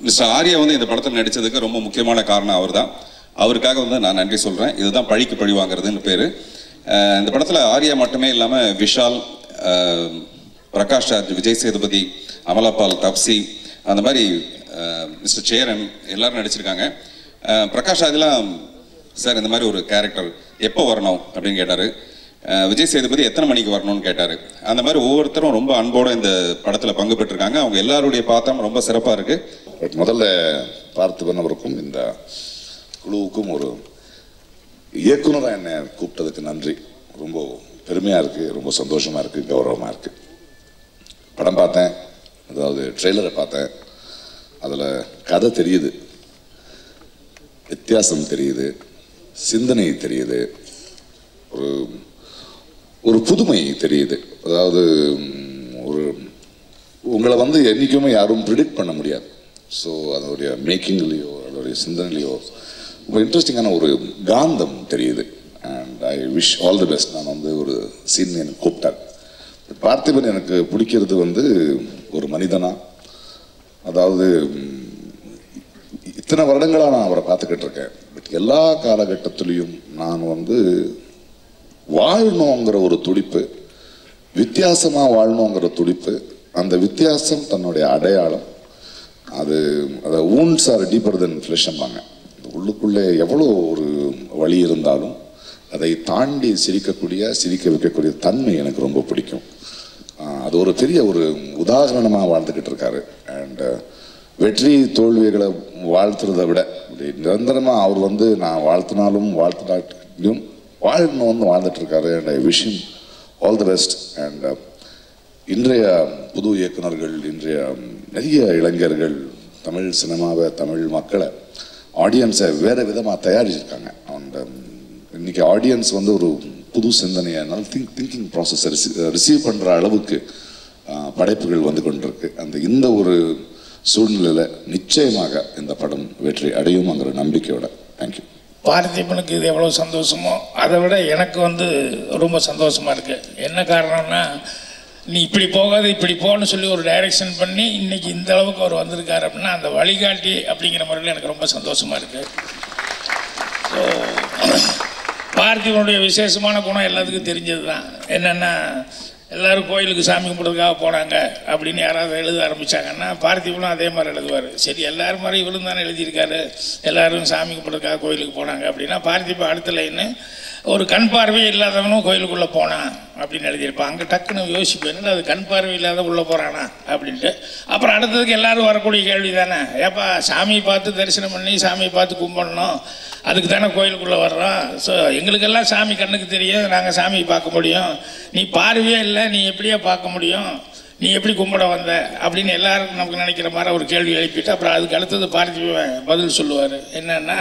Mister Arya வந்து இந்த படத்தில் நடித்ததுக்கு ரொம்ப முக்கியமான காரணம் அவர் தான். அவருக்காக வந்து நான் நன்றி சொல்கிறேன். இதுதான் பழிக்கு பழி வாங்குறதுன்னு பேர். இந்த படத்தில் ஆர்யா மட்டுமே இல்லாமல் விஷால், பிரகாஷ் ராஜ், விஜய் சேதுபதி, அமலாபால், தப்சி, அந்த மாதிரி மிஸ்டர் சேரன் எல்லாரும் நடிச்சிருக்காங்க. பிரகாஷ் ராஜ்லாம் சார் இந்த மாதிரி ஒரு கேரக்டர் எப்போ வரணும் அப்படின்னு கேட்டார். விஜய் சேதுபதி எத்தனை மணிக்கு வரணும்னு கேட்டார். அந்த மாதிரி ஒவ்வொருத்தரும் ரொம்ப அன்போடு இந்த படத்தில் பங்கு பெற்றிருக்காங்க. அவங்க எல்லாருடைய பாத்திரம் ரொம்ப சிறப்பாக இருக்குது. முதல்ல பார்த்திபன் அவருக்கும் இந்த குழுவுக்கும் ஒரு இயக்குனராக என்னை கூப்பிட்டதுக்கு நன்றி. ரொம்ப பெருமையாக இருக்குது, ரொம்ப சந்தோஷமாக இருக்குது, கௌரவமாக இருக்குது. படம் பார்த்தேன், அதாவது ட்ரெய்லரை பார்த்தேன். அதில் கதை தெரியுது, வித்தியாசம் தெரியுது, சிந்தனை தெரியுது, ஒரு புதுமை தெரியுது. அதாவது ஒரு உங்களை வந்து என்றைக்குமே யாரும் ப்ரிடிக்ட் பண்ண முடியாது. ஸோ அதோடைய மேக்கிங்லேயோ அதோடைய சிந்தனையிலையோ ரொம்ப இன்ட்ரெஸ்டிங்கான ஒரு காந்தம் தெரியுது. And I wish all the best. நான் வந்து ஒரு சீன் எனக்கு கூப்பிட்டார். பார்த்திபன் எனக்கு பிடிக்கிறது வந்து ஒரு மனிதனா, அதாவது இத்தனை வருடங்களாக நான் அவரை பார்த்துக்கிட்டு இருக்கேன். பட் எல்லா காலகட்டத்திலையும் நான் வந்து வாழணுங்கிற ஒரு துடிப்பு, வித்தியாசமாக வாழணுங்கிற துடிப்பு, அந்த வித்தியாசம் தன்னுடைய அடையாளம். அது wounds are deeper than flesh அம்பாங்க. உள்ளுக்குள்ளே எவ்வளோ ஒரு வழி இருந்தாலும் அதை தாண்டி சிரிக்க வைக்கக்கூடிய தன்மை எனக்கு ரொம்ப பிடிக்கும். அது ஒரு பெரிய ஒரு உதாரணமாக வாழ்ந்துக்கிட்டு இருக்காரு. அண்ட் வெற்றி தோல்விகளை வாழ்த்துறதை விட நிரந்தரமாக அவர் வந்து நான் வாழ்த்தினாலும் வாழ்த்தினாலும் வாழணும்னு வாழ்ந்துட்டு இருக்காரு. And I wish him all the best. And இன்றைய புது இயக்குனர்கள், இன்றைய நிறைய இளைஞர்கள் தமிழ் சினிமாவை, தமிழ் மக்களை, ஆடியன்ஸை வேறு விதமாக தயாரிச்சிருக்காங்க. அந்த இன்னைக்கு ஆடியன்ஸ் வந்து ஒரு புது சிந்தனையை திங்கிங் ப்ராசஸை ரிசீவ் பண்ணுற அளவுக்கு படைப்புகள் வந்து கொண்டிருக்கு. இந்த ஒரு சூழ்நிலையில் நிச்சயமாக இந்த படம் வெற்றி அடையுமாங்கிற நம்பிக்கையோட. தேங்க்யூ. பார்த்திபனுக்கு இது எவ்வளோ சந்தோஷமோ அதை விட எனக்கு வந்து ரொம்ப சந்தோஷமாக இருக்குது. என்ன காரணம்னா, நீ இப்படி போகாது இப்படி போன்னு சொல்லி ஒரு டைரக்ஷன் பண்ணி இன்றைக்கி இந்த அளவுக்கு அவர் வந்திருக்காரு அப்படின்னா அந்த வழிகாட்டி அப்படிங்கிற முறையில் எனக்கு ரொம்ப சந்தோஷமாக இருக்குது. ஸோ பார்த்திபனுடைய விசேஷமான குணம் எல்லாத்துக்கும் தெரிஞ்சது தான். என்னென்னா, எல்லோரும் கோயிலுக்கு சாமி கும்பிட்றதுக்காக போனாங்க அப்படின்னு யாராவது எழுத ஆரம்பித்தாங்கன்னா பார்த்திபனும் அதே மாதிரி எழுதுவார். சரி, எல்லோரும் மாதிரி இவரும் தானே எழுதியிருக்காரு, எல்லோரும் சாமி கும்பிட்றதுக்காக கோயிலுக்கு போனாங்க அப்படின்னா பார்த்திபன் அடுத்த லைன்னு ஒரு கண் பார்வை இல்லாதவனும் கோயிலுக்குள்ளே போனான் அப்படின்னு எழுதியிருப்பான். அங்கே டக்குன்னு யோசிப்பேன், அது கண் பார்வை இல்லாத உள்ளே போகிறானா அப்படின்ட்டு. அப்புறம் அடுத்ததுக்கு எல்லோரும் வரக்கூடிய கேள்வி தானே, ஏப்பா சாமியை பார்த்து தரிசனம் பண்ணி சாமியை பார்த்து கும்பிடணும், அதுக்கு தானே கோயிலுக்குள்ளே வர்றோம். ஸோ எங்களுக்கெல்லாம் சாமி கண்ணுக்கு தெரியும், நாங்கள் சாமியை பார்க்க முடியும், நீ பார்வையே இல்லை, நீ எப்படியே பார்க்க முடியும், நீ எப்படி கும்பிட வந்த அப்படின்னு எல்லாருக்கும் நமக்கு நினைக்கிற மாதிரி ஒரு கேள்வி எழுப்பிட்டு அப்புறம் அதுக்கு அடுத்தது பார்த்திபன் பதில் சொல்லுவார். என்னென்னா,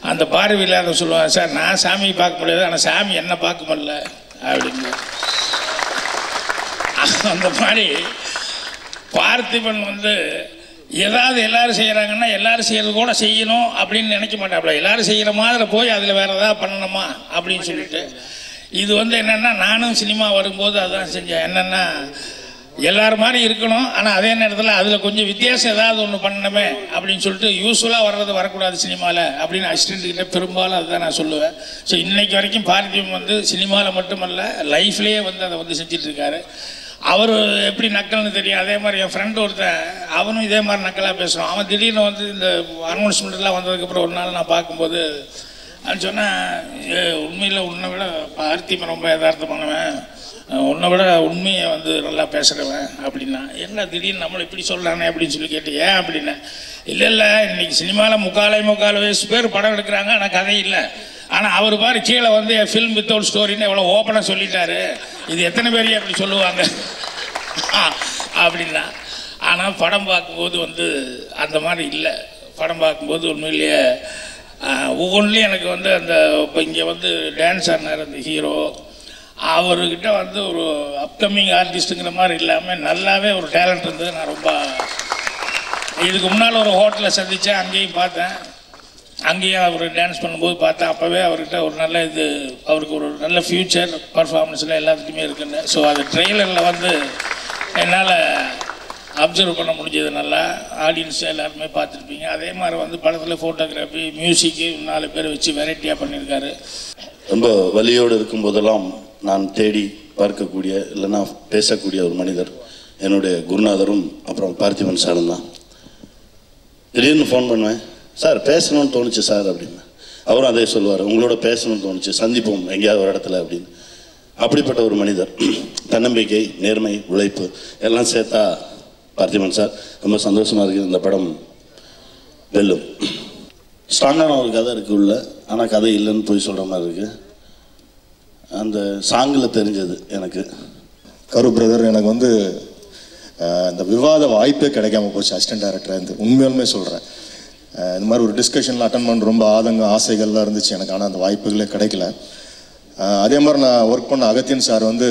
அந்த பார்வை இல்லாத சொல்லுவார், சார் நான் சாமியை பார்க்க முடியாது, ஆனால் சாமி என்ன பார்க்க முடியல அப்படின்னு. அந்த மாதிரி பார்த்திபன் வந்து ஏதாவது எல்லோரும் செய்கிறாங்கன்னா எல்லோரும் செய்கிறது கூட செய்யணும் அப்படின்னு நினைக்க மாட்டாப்புல. எல்லோரும் செய்கிற மாதிரி போய் அதில் வேறு ஏதாவது பண்ணணுமா அப்படின்னு சொல்லிட்டு. இது வந்து என்னென்னா, நானும் சினிமா வரும்போது அதுதான் செஞ்சேன். என்னென்னா, எல்லாரும் மாதிரி இருக்கணும், ஆனால் அதே நேரத்தில் அதில் கொஞ்சம் வித்தியாசம் ஏதாவது ஒன்று பண்ணணுமே அப்படின்னு சொல்லிட்டு யூஸ்வலாக வர்றது வரக்கூடாது சினிமாவில் அப்படின்னு அசிஸ்டண்ட்கிட்ட பெரும்பாலும் அதுதான் நான் சொல்லுவேன். ஸோ இன்றைக்கு வரைக்கும் பார்த்திபன் வந்து சினிமாவில் மட்டுமல்ல லைஃப்லேயே வந்து அதை வந்து செஞ்சிட்ருக்காரு. அவர் எப்படி நக்கல்னு தெரியும், அதே மாதிரி என் ஃப்ரெண்டு ஒருத்தன் அவனும் இதே மாதிரி நக்கலாக பேசுவான். அவன் திடீர்னு வந்து இந்த அனௌன்ஸ்மெண்ட்லாம் வந்ததுக்கப்புறம் ஒரு நாள் நான் பார்க்கும்போது அது சொன்னேன், உண்மையில் உன்னை விட பார்த்திபன் ரொம்ப யதார்த்தமானவன், உன்னை விட உண்மையை வந்து நல்லா பேசுகிறவன் அப்படின்னா. என்ன திடீர்னு நம்மளை இப்படி சொல்கிறானே அப்படின்னு சொல்லி கேட்டு, ஏன் அப்படின்னா, இல்லை இன்றைக்கி சினிமாவில் முக்கால் வயசு பேர் படம் எடுக்கிறாங்க, ஆனால் கதை இல்லை. ஆனால் அவர் பாரு கீழே வந்து ஃபில்ம் வித்தவுட் ஸ்டோரின்னு எவ்வளோ ஓப்பனாக சொல்லிட்டாரு, இது எத்தனை பேரையும் அப்படி சொல்லுவாங்க அப்படின்னா. ஆனால் படம் பார்க்கும்போது வந்து அந்த மாதிரி இல்லை. படம் பார்க்கும்போது உண்மையிலேயே ஒவ்வொன்றிலையும் எனக்கு வந்து அந்த இப்போ இங்கே வந்து டான்ஸ் ஆடினார் அந்த ஹீரோ, அவர்கிட்ட வந்து ஒரு அப்கமிங் ஆர்டிஸ்ட்டுங்கிற மாதிரி இல்லாமல் நல்லாவே ஒரு டேலண்ட் இருந்தது. நான் ரொம்ப இதுக்கு முன்னால் ஒரு ஹோட்டலில் சந்தித்தேன், அங்கேயும் பார்த்தேன், அங்கேயும் அவர் டான்ஸ் பண்ணும்போது பார்த்தேன். அப்போவே அவர்கிட்ட ஒரு நல்ல அவருக்கு ஒரு நல்ல ஃப்யூச்சர் பர்ஃபார்மன்ஸில் எல்லாத்துக்குமே இருக்குன்னு. ஸோ அது ட்ரெய்லரில் வந்து என்னால் அப்சர்வ் பண்ண முடிஞ்சது. நல்லா ஆடியன்ஸ் எல்லாருமே பார்த்துருப்பீங்க. அதே மாதிரி வந்து படத்தில் ஃபோட்டோகிராஃபி, மியூசிக்கு 4 பேர் வச்சு வெரைட்டியாக பண்ணியிருக்காரு. ரொம்ப வலியோடு இருக்கும்போதெல்லாம் நான் தேடி பார்க்கக்கூடிய இல்லைன்னா பேசக்கூடிய ஒரு மனிதர் என்னுடைய குருநாதரும் அப்புறம் பார்த்திபன் சாரும் தான். திடீர்னு ஃபோன் பண்ணுவேன், சார் பேசணும்னு தோணுச்சு சார் அப்படின்னு. அவரும் அதே சொல்லுவார், உங்களோட பேசணும்னு தோணுச்சு, சந்திப்போம் எங்கேயாவது ஒரு இடத்துல அப்படின்னு. அப்படிப்பட்ட ஒரு மனிதர், தன்னம்பிக்கை, நேர்மை, உழைப்பு எல்லாம் சேர்த்தா பார்த்திபன் சார். ரொம்ப சந்தோஷமாக இருக்குது. இந்த படம் வெல்லும். ஸ்ட்ராங்கான ஒரு கதை இருக்குது உள்ள, ஆனால் கதை இல்லைன்னு போய் சொல்கிற மாதிரி இருக்குது. அந்த சாங்கில் தெரிஞ்சது எனக்கு. கரு பிரதர், எனக்கு வந்து இந்த விவாத வாய்ப்பே கிடைக்காம போச்சு அசிஸ்டன்ட் டைரக்டராக இருந்து. உண்மையாலுமே சொல்கிறேன், இந்த மாதிரி ஒரு டிஸ்கஷனில் அட்டன் பண்ண ரொம்ப ஆசைகள்லாம் இருந்துச்சு எனக்கு, ஆனால் அந்த வாய்ப்புகளே கிடைக்கல. அதே மாதிரி நான் ஒர்க் பண்ண அகத்தியன் சார் வந்து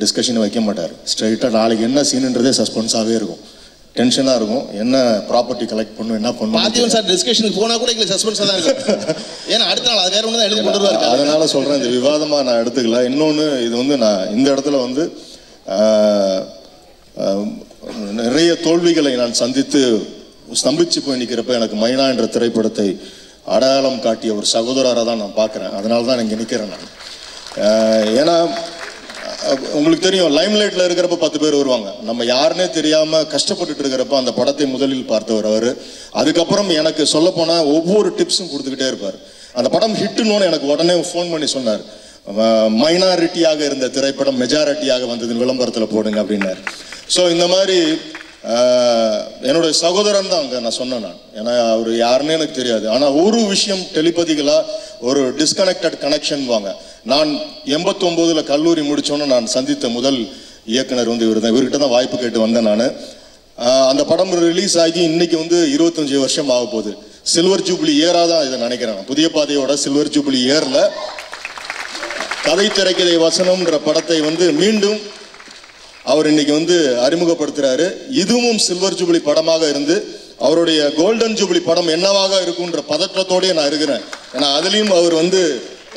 டிஸ்கஷன் வைக்க மாட்டார். ஸ்ட்ரைட்டாக நாளைக்கு என்ன சீனுன்றதே சஸ்பென்ஸாகவே இருக்கும், டென்ஷனாக இருக்கும். என்ன ப்ராப்பர்ட்டி கலெக்ட் பண்ணும், என்ன பண்ணும். பார்த்திபன் சார் டிஸ்கஷனுக்கு போனால் கூட எங்களுக்கு சஸ்பென்ஸாக தான் இருக்கும். ஏன்னா அடுத்த நாள் அது வேற ஒன்று தான் எழுதி கொண்டு வருவார். அதனால சொல்கிறேன், இந்த விவாதமாக நான் எடுத்துக்கல. இன்னொன்று, இது வந்து நான் இந்த இடத்துல வந்து நிறைய தோல்விகளை நான் சந்தித்து ஸ்தம்பிச்சு போய் நிற்கிறப்ப எனக்கு மைனா என்ற திரைப்படத்தை அடையாளம் காட்டிய ஒரு சகோதரராக தான் நான் பார்க்குறேன். அதனால தான் இங்கே நிற்கிறேன் நான். ஏன்னா உங்களுக்கு தெரியும், லைம்லைட்டில் இருக்கிறப்ப 10 பேர் வருவாங்க. நம்ம யாருன்னே தெரியாமல் கஷ்டப்பட்டுட்டு இருக்கிறப்ப அந்த படத்தை முதலில் பார்த்தவர் அவர். அதுக்கப்புறம் எனக்கு சொல்லப்போனால் ஒவ்வொரு டிப்ஸும் கொடுத்துக்கிட்டே இருப்பார். அந்த படம் ஹிட்டுன்னு எனக்கு உடனே ஃபோன் பண்ணி சொன்னார், மைனாரிட்டியாக இருந்த திரைப்படம் மெஜாரிட்டியாக வந்தது, விளம்பரத்தில் போடுங்க அப்படின்னார். ஸோ இந்த மாதிரி என்னுடைய சகோதரன் தான் அங்கே நான் சொன்னேன் நான். ஏன்னா அவர் யாருன்னே எனக்கு தெரியாது. ஆனால் ஒரு விஷயம் டெலிபதிகளாக ஒரு டிஸ்கனெக்டட் கனெக்ஷன் வாங்க. நான் 89 கல்லூரி முடித்தோன்னு நான் சந்தித்த முதல் இயக்குனர் வந்து இவர் தான். இவர்கிட்ட தான் வாய்ப்பு கேட்டு வந்தேன் நான். அந்த படம் ரிலீஸ் ஆகி இன்னைக்கு வந்து 25 வருஷம் ஆக போகுது. சில்வர் ஜூப்ளி இயராக தான் இதை நினைக்கிறேன். புதிய பாதையோட சில்வர் ஜூப்ளி இயரில் கதை திரைக்கதை வசனம்ன்ற படத்தை வந்து மீண்டும் அவர் இன்னைக்கு வந்து அறிமுகப்படுத்துறாரு. இதுவும் சில்வர் ஜூப்ளி படமாக இருந்து அவருடைய கோல்டன் ஜூப்ளி படம் என்னவாக இருக்குன்ற பதற்றத்தோடய நான் இருக்கிறேன். ஏன்னா அதுலேயும் அவர் வந்து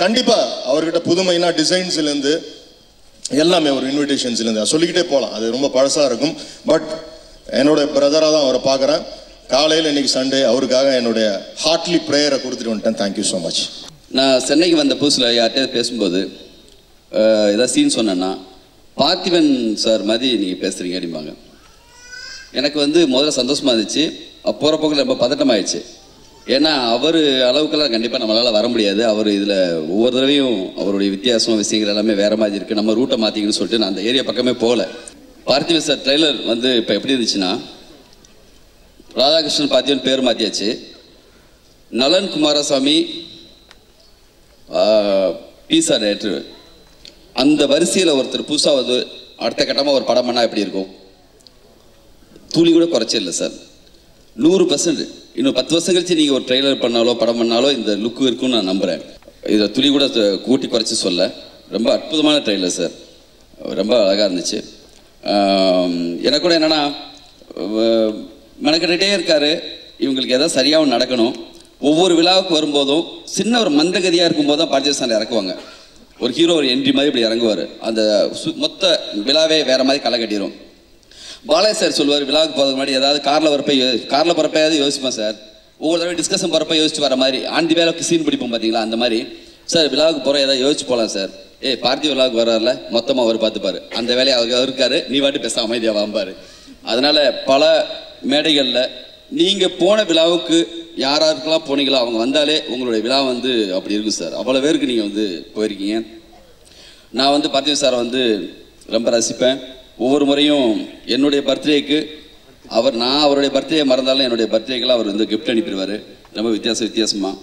கண்டிப்பாக அவர்கிட்ட புதுமைனா டிசைன்ஸ்லேருந்து எல்லாமே ஒரு இன்விடேஷன்ஸ்லேருந்து சொல்லிக்கிட்டே போகலாம். அது ரொம்ப பழசாக இருக்கும். பட் என்னோட பிரதராக தான் அவரை பார்க்குறேன். காலையில் இன்னைக்கு சண்டே அவருக்காக என்னுடைய ஹார்ட்லி ப்ரேயரை கொடுத்துட்டு வந்துட்டேன். Thank you so much. நான் சென்னைக்கு வந்த புதுசில் யார்கிட்ட பேசும்போது ஏதாவது சீன் சொன்னேன்னா பார்த்திபன் சார் மாதிரி நீங்கள் பேசுகிறீங்க அப்படிம்பாங்க. எனக்கு வந்து முதல்ல சந்தோஷமாக இருந்துச்சு. போகிற போக்கில் ரொம்ப பதட்டமாகிடுச்சு. ஏன்னா அவர் அளவுக்கெல்லாம் கண்டிப்பாக நம்மளால் வர முடியாது. அவர் இதில் ஒவ்வொரு தடவையும் அவருடைய வித்தியாசம் விஷயங்கள் எல்லாமே வேறு மாதிரி இருக்குது. நம்ம ரூட்டை மாற்றிக்கணும்னு சொல்லிட்டு நான் அந்த ஏரியா பக்கமே போகல. பார்த்திபன் சார் ட்ரெய்லர் வந்து இப்போ எப்படி இருந்துச்சுன்னா, ராதாகிருஷ்ணன் பார்த்திபன் பேர் மாற்றியாச்சு. நலன் குமாரசாமி பீஸா டேரக்டர், அந்த வரிசையில் ஒருத்தர் புதுசாக வந்து அடுத்த கட்டமாக ஒரு படம் பண்ணால் எப்படி இருக்கும்? துளி கூட குறைச்சே இல்லை சார். 100%. இன்னும் 10 வருஷம் கழிச்சு நீங்கள் ஒரு ட்ரெய்லர் பண்ணாலோ படம் பண்ணாலோ இந்த லுக்கு இருக்குன்னு நான் நம்புகிறேன். இதை துளி கூட கூட்டி குறைச்சி சொல்ல. ரொம்ப அற்புதமான ட்ரெய்லர் சார். ரொம்ப அழகாக இருந்துச்சு. எனக்கு கூட என்னென்னா மெனக்கிட்டே இருக்காரு. இவங்களுக்கு எதாவது சரியாகவும் நடக்கணும். ஒவ்வொரு விழாவுக்கு வரும்போதும் சின்ன ஒரு மந்தகதியாக இருக்கும்போது தான் பார்த்திபன் சார் இறக்குவாங்க. ஒரு ஹீரோ ஒரு என்ட்ரி மாதிரி இப்படி இறங்குவார். அந்த மொத்த விழாவே வேறு மாதிரி களை கட்டிடும். பாலாஜி சார் சொல்லுவார், விழாவுக்கு போகிறதுக்கு முன்னாடி ஏதாவது காரில் போகிறப்பயாவது யோசிப்பேன் சார். ஒவ்வொரு தடவை டிஸ்கஷன் போகிறப்ப யோசிச்சு வர மாதிரி ஆண்டி வேலைக்கு சீன் பிடிப்போம் பார்த்தீங்களா, அந்த மாதிரி சார் விழாவுக்கு போகிறோம் ஏதாவது யோசிச்சு போகலாம் சார். பார்த்திப விழாவுக்கு வர்றாருல மொத்தமாக அவர் பார்த்துப்பார். அந்த வேலையை அவர் இருக்காரு, நீ வாட்டி பேச அமைதியாக வாம்பார். அதனால் பல மேடைகளில் நீங்கள் போன விழாவுக்கு யாராருக்கெல்லாம் போனீங்களோ அவங்க வந்தாலே உங்களுடைய விழா வந்து அப்படி இருக்கும் சார். அவ்வளோ பேருக்கு நீங்கள் வந்து போயிருக்கீங்க. நான் வந்து பார்த்திபன் சாரை வந்து ரொம்ப ரசிப்பேன். ஒவ்வொரு முறையும் என்னுடைய பர்த்டேக்கு நான் அவருடைய பர்த்டே மறந்தாலும் என்னுடைய பர்த்டேக்கெல்லாம் அவர் வந்து கிஃப்ட் அனுப்பிடுவார். ரொம்ப வித்தியாசமாக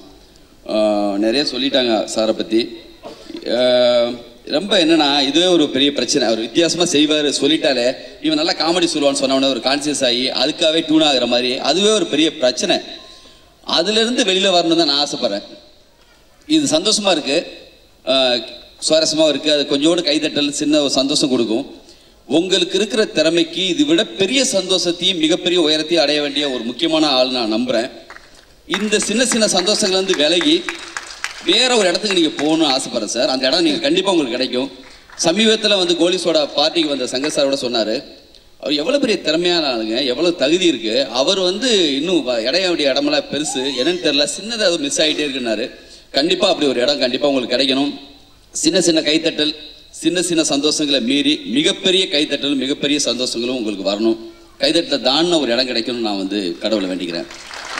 நிறைய சொல்லிட்டாங்க சாரை பற்றி. ரொம்ப என்னென்னா இதுவே ஒரு பெரிய பிரச்சனை. அவர் வித்தியாசமாக செய்வார். சொல்லிட்டாலே இவன் நல்லா காமெடி சொல்லுவான்னு சொன்னவொடனே ஒரு கான்சியஸ் ஆகி அதுக்காகவே டியூன் ஆகிற மாதிரி அதுவே ஒரு பெரிய பிரச்சனை. அதுலேருந்து வெளியில் வரணும்னு தான் நான் ஆசைப்பட்றேன். இது சந்தோஷமாக இருக்குது, சுவாரஸ்யமாக இருக்குது. அது கொஞ்சோடு கைதட்டல் சின்ன ஒரு சந்தோஷம் கொடுக்கும். உங்களுக்கு இருக்கிற திறமைக்கு இது விட பெரிய சந்தோஷத்தையும் மிகப்பெரிய உயரத்தையும் அடைய வேண்டிய ஒரு முக்கியமான ஆள் நான் நம்புகிறேன். இந்த சின்ன சின்ன சந்தோஷங்கள்லேருந்து விலகி வேற ஒரு இடத்துக்கு நீங்கள் போகணும்னு ஆசைப்படுறேன் சார். அந்த இடம் நீங்கள் கண்டிப்பாக உங்களுக்கு கிடைக்கும். சமீபத்தில் வந்து கோலிஸோட பார்ட்டிக்கு வந்த சங்கர் சாரோட சொன்னார், அவர் எவ்வளோ பெரிய திறமையான ஆளுங்க, எவ்வளோ தகுதி இருக்குது. அவர் வந்து இன்னும் இடைய வேண்டிய இடமெல்லாம் பெருசு, என்னன்னு தெரியல, சின்னதாக மிஸ் ஆகிட்டே இருக்குன்னாரு. கண்டிப்பாக அப்படி ஒரு இடம் கண்டிப்பாக உங்களுக்கு கிடைக்கணும். சின்ன சின்ன கைத்தட்டல், சின்ன சின்ன சந்தோஷங்களை மீறி மிகப்பெரிய கைத்தட்டலும் மிகப்பெரிய சந்தோஷங்களும் உங்களுக்கு வரணும். கைத்தட்டல தான ஒரு இடம் கிடைக்கணும்னு நான் வந்து கடவுளை வேண்டிக்கிறேன்.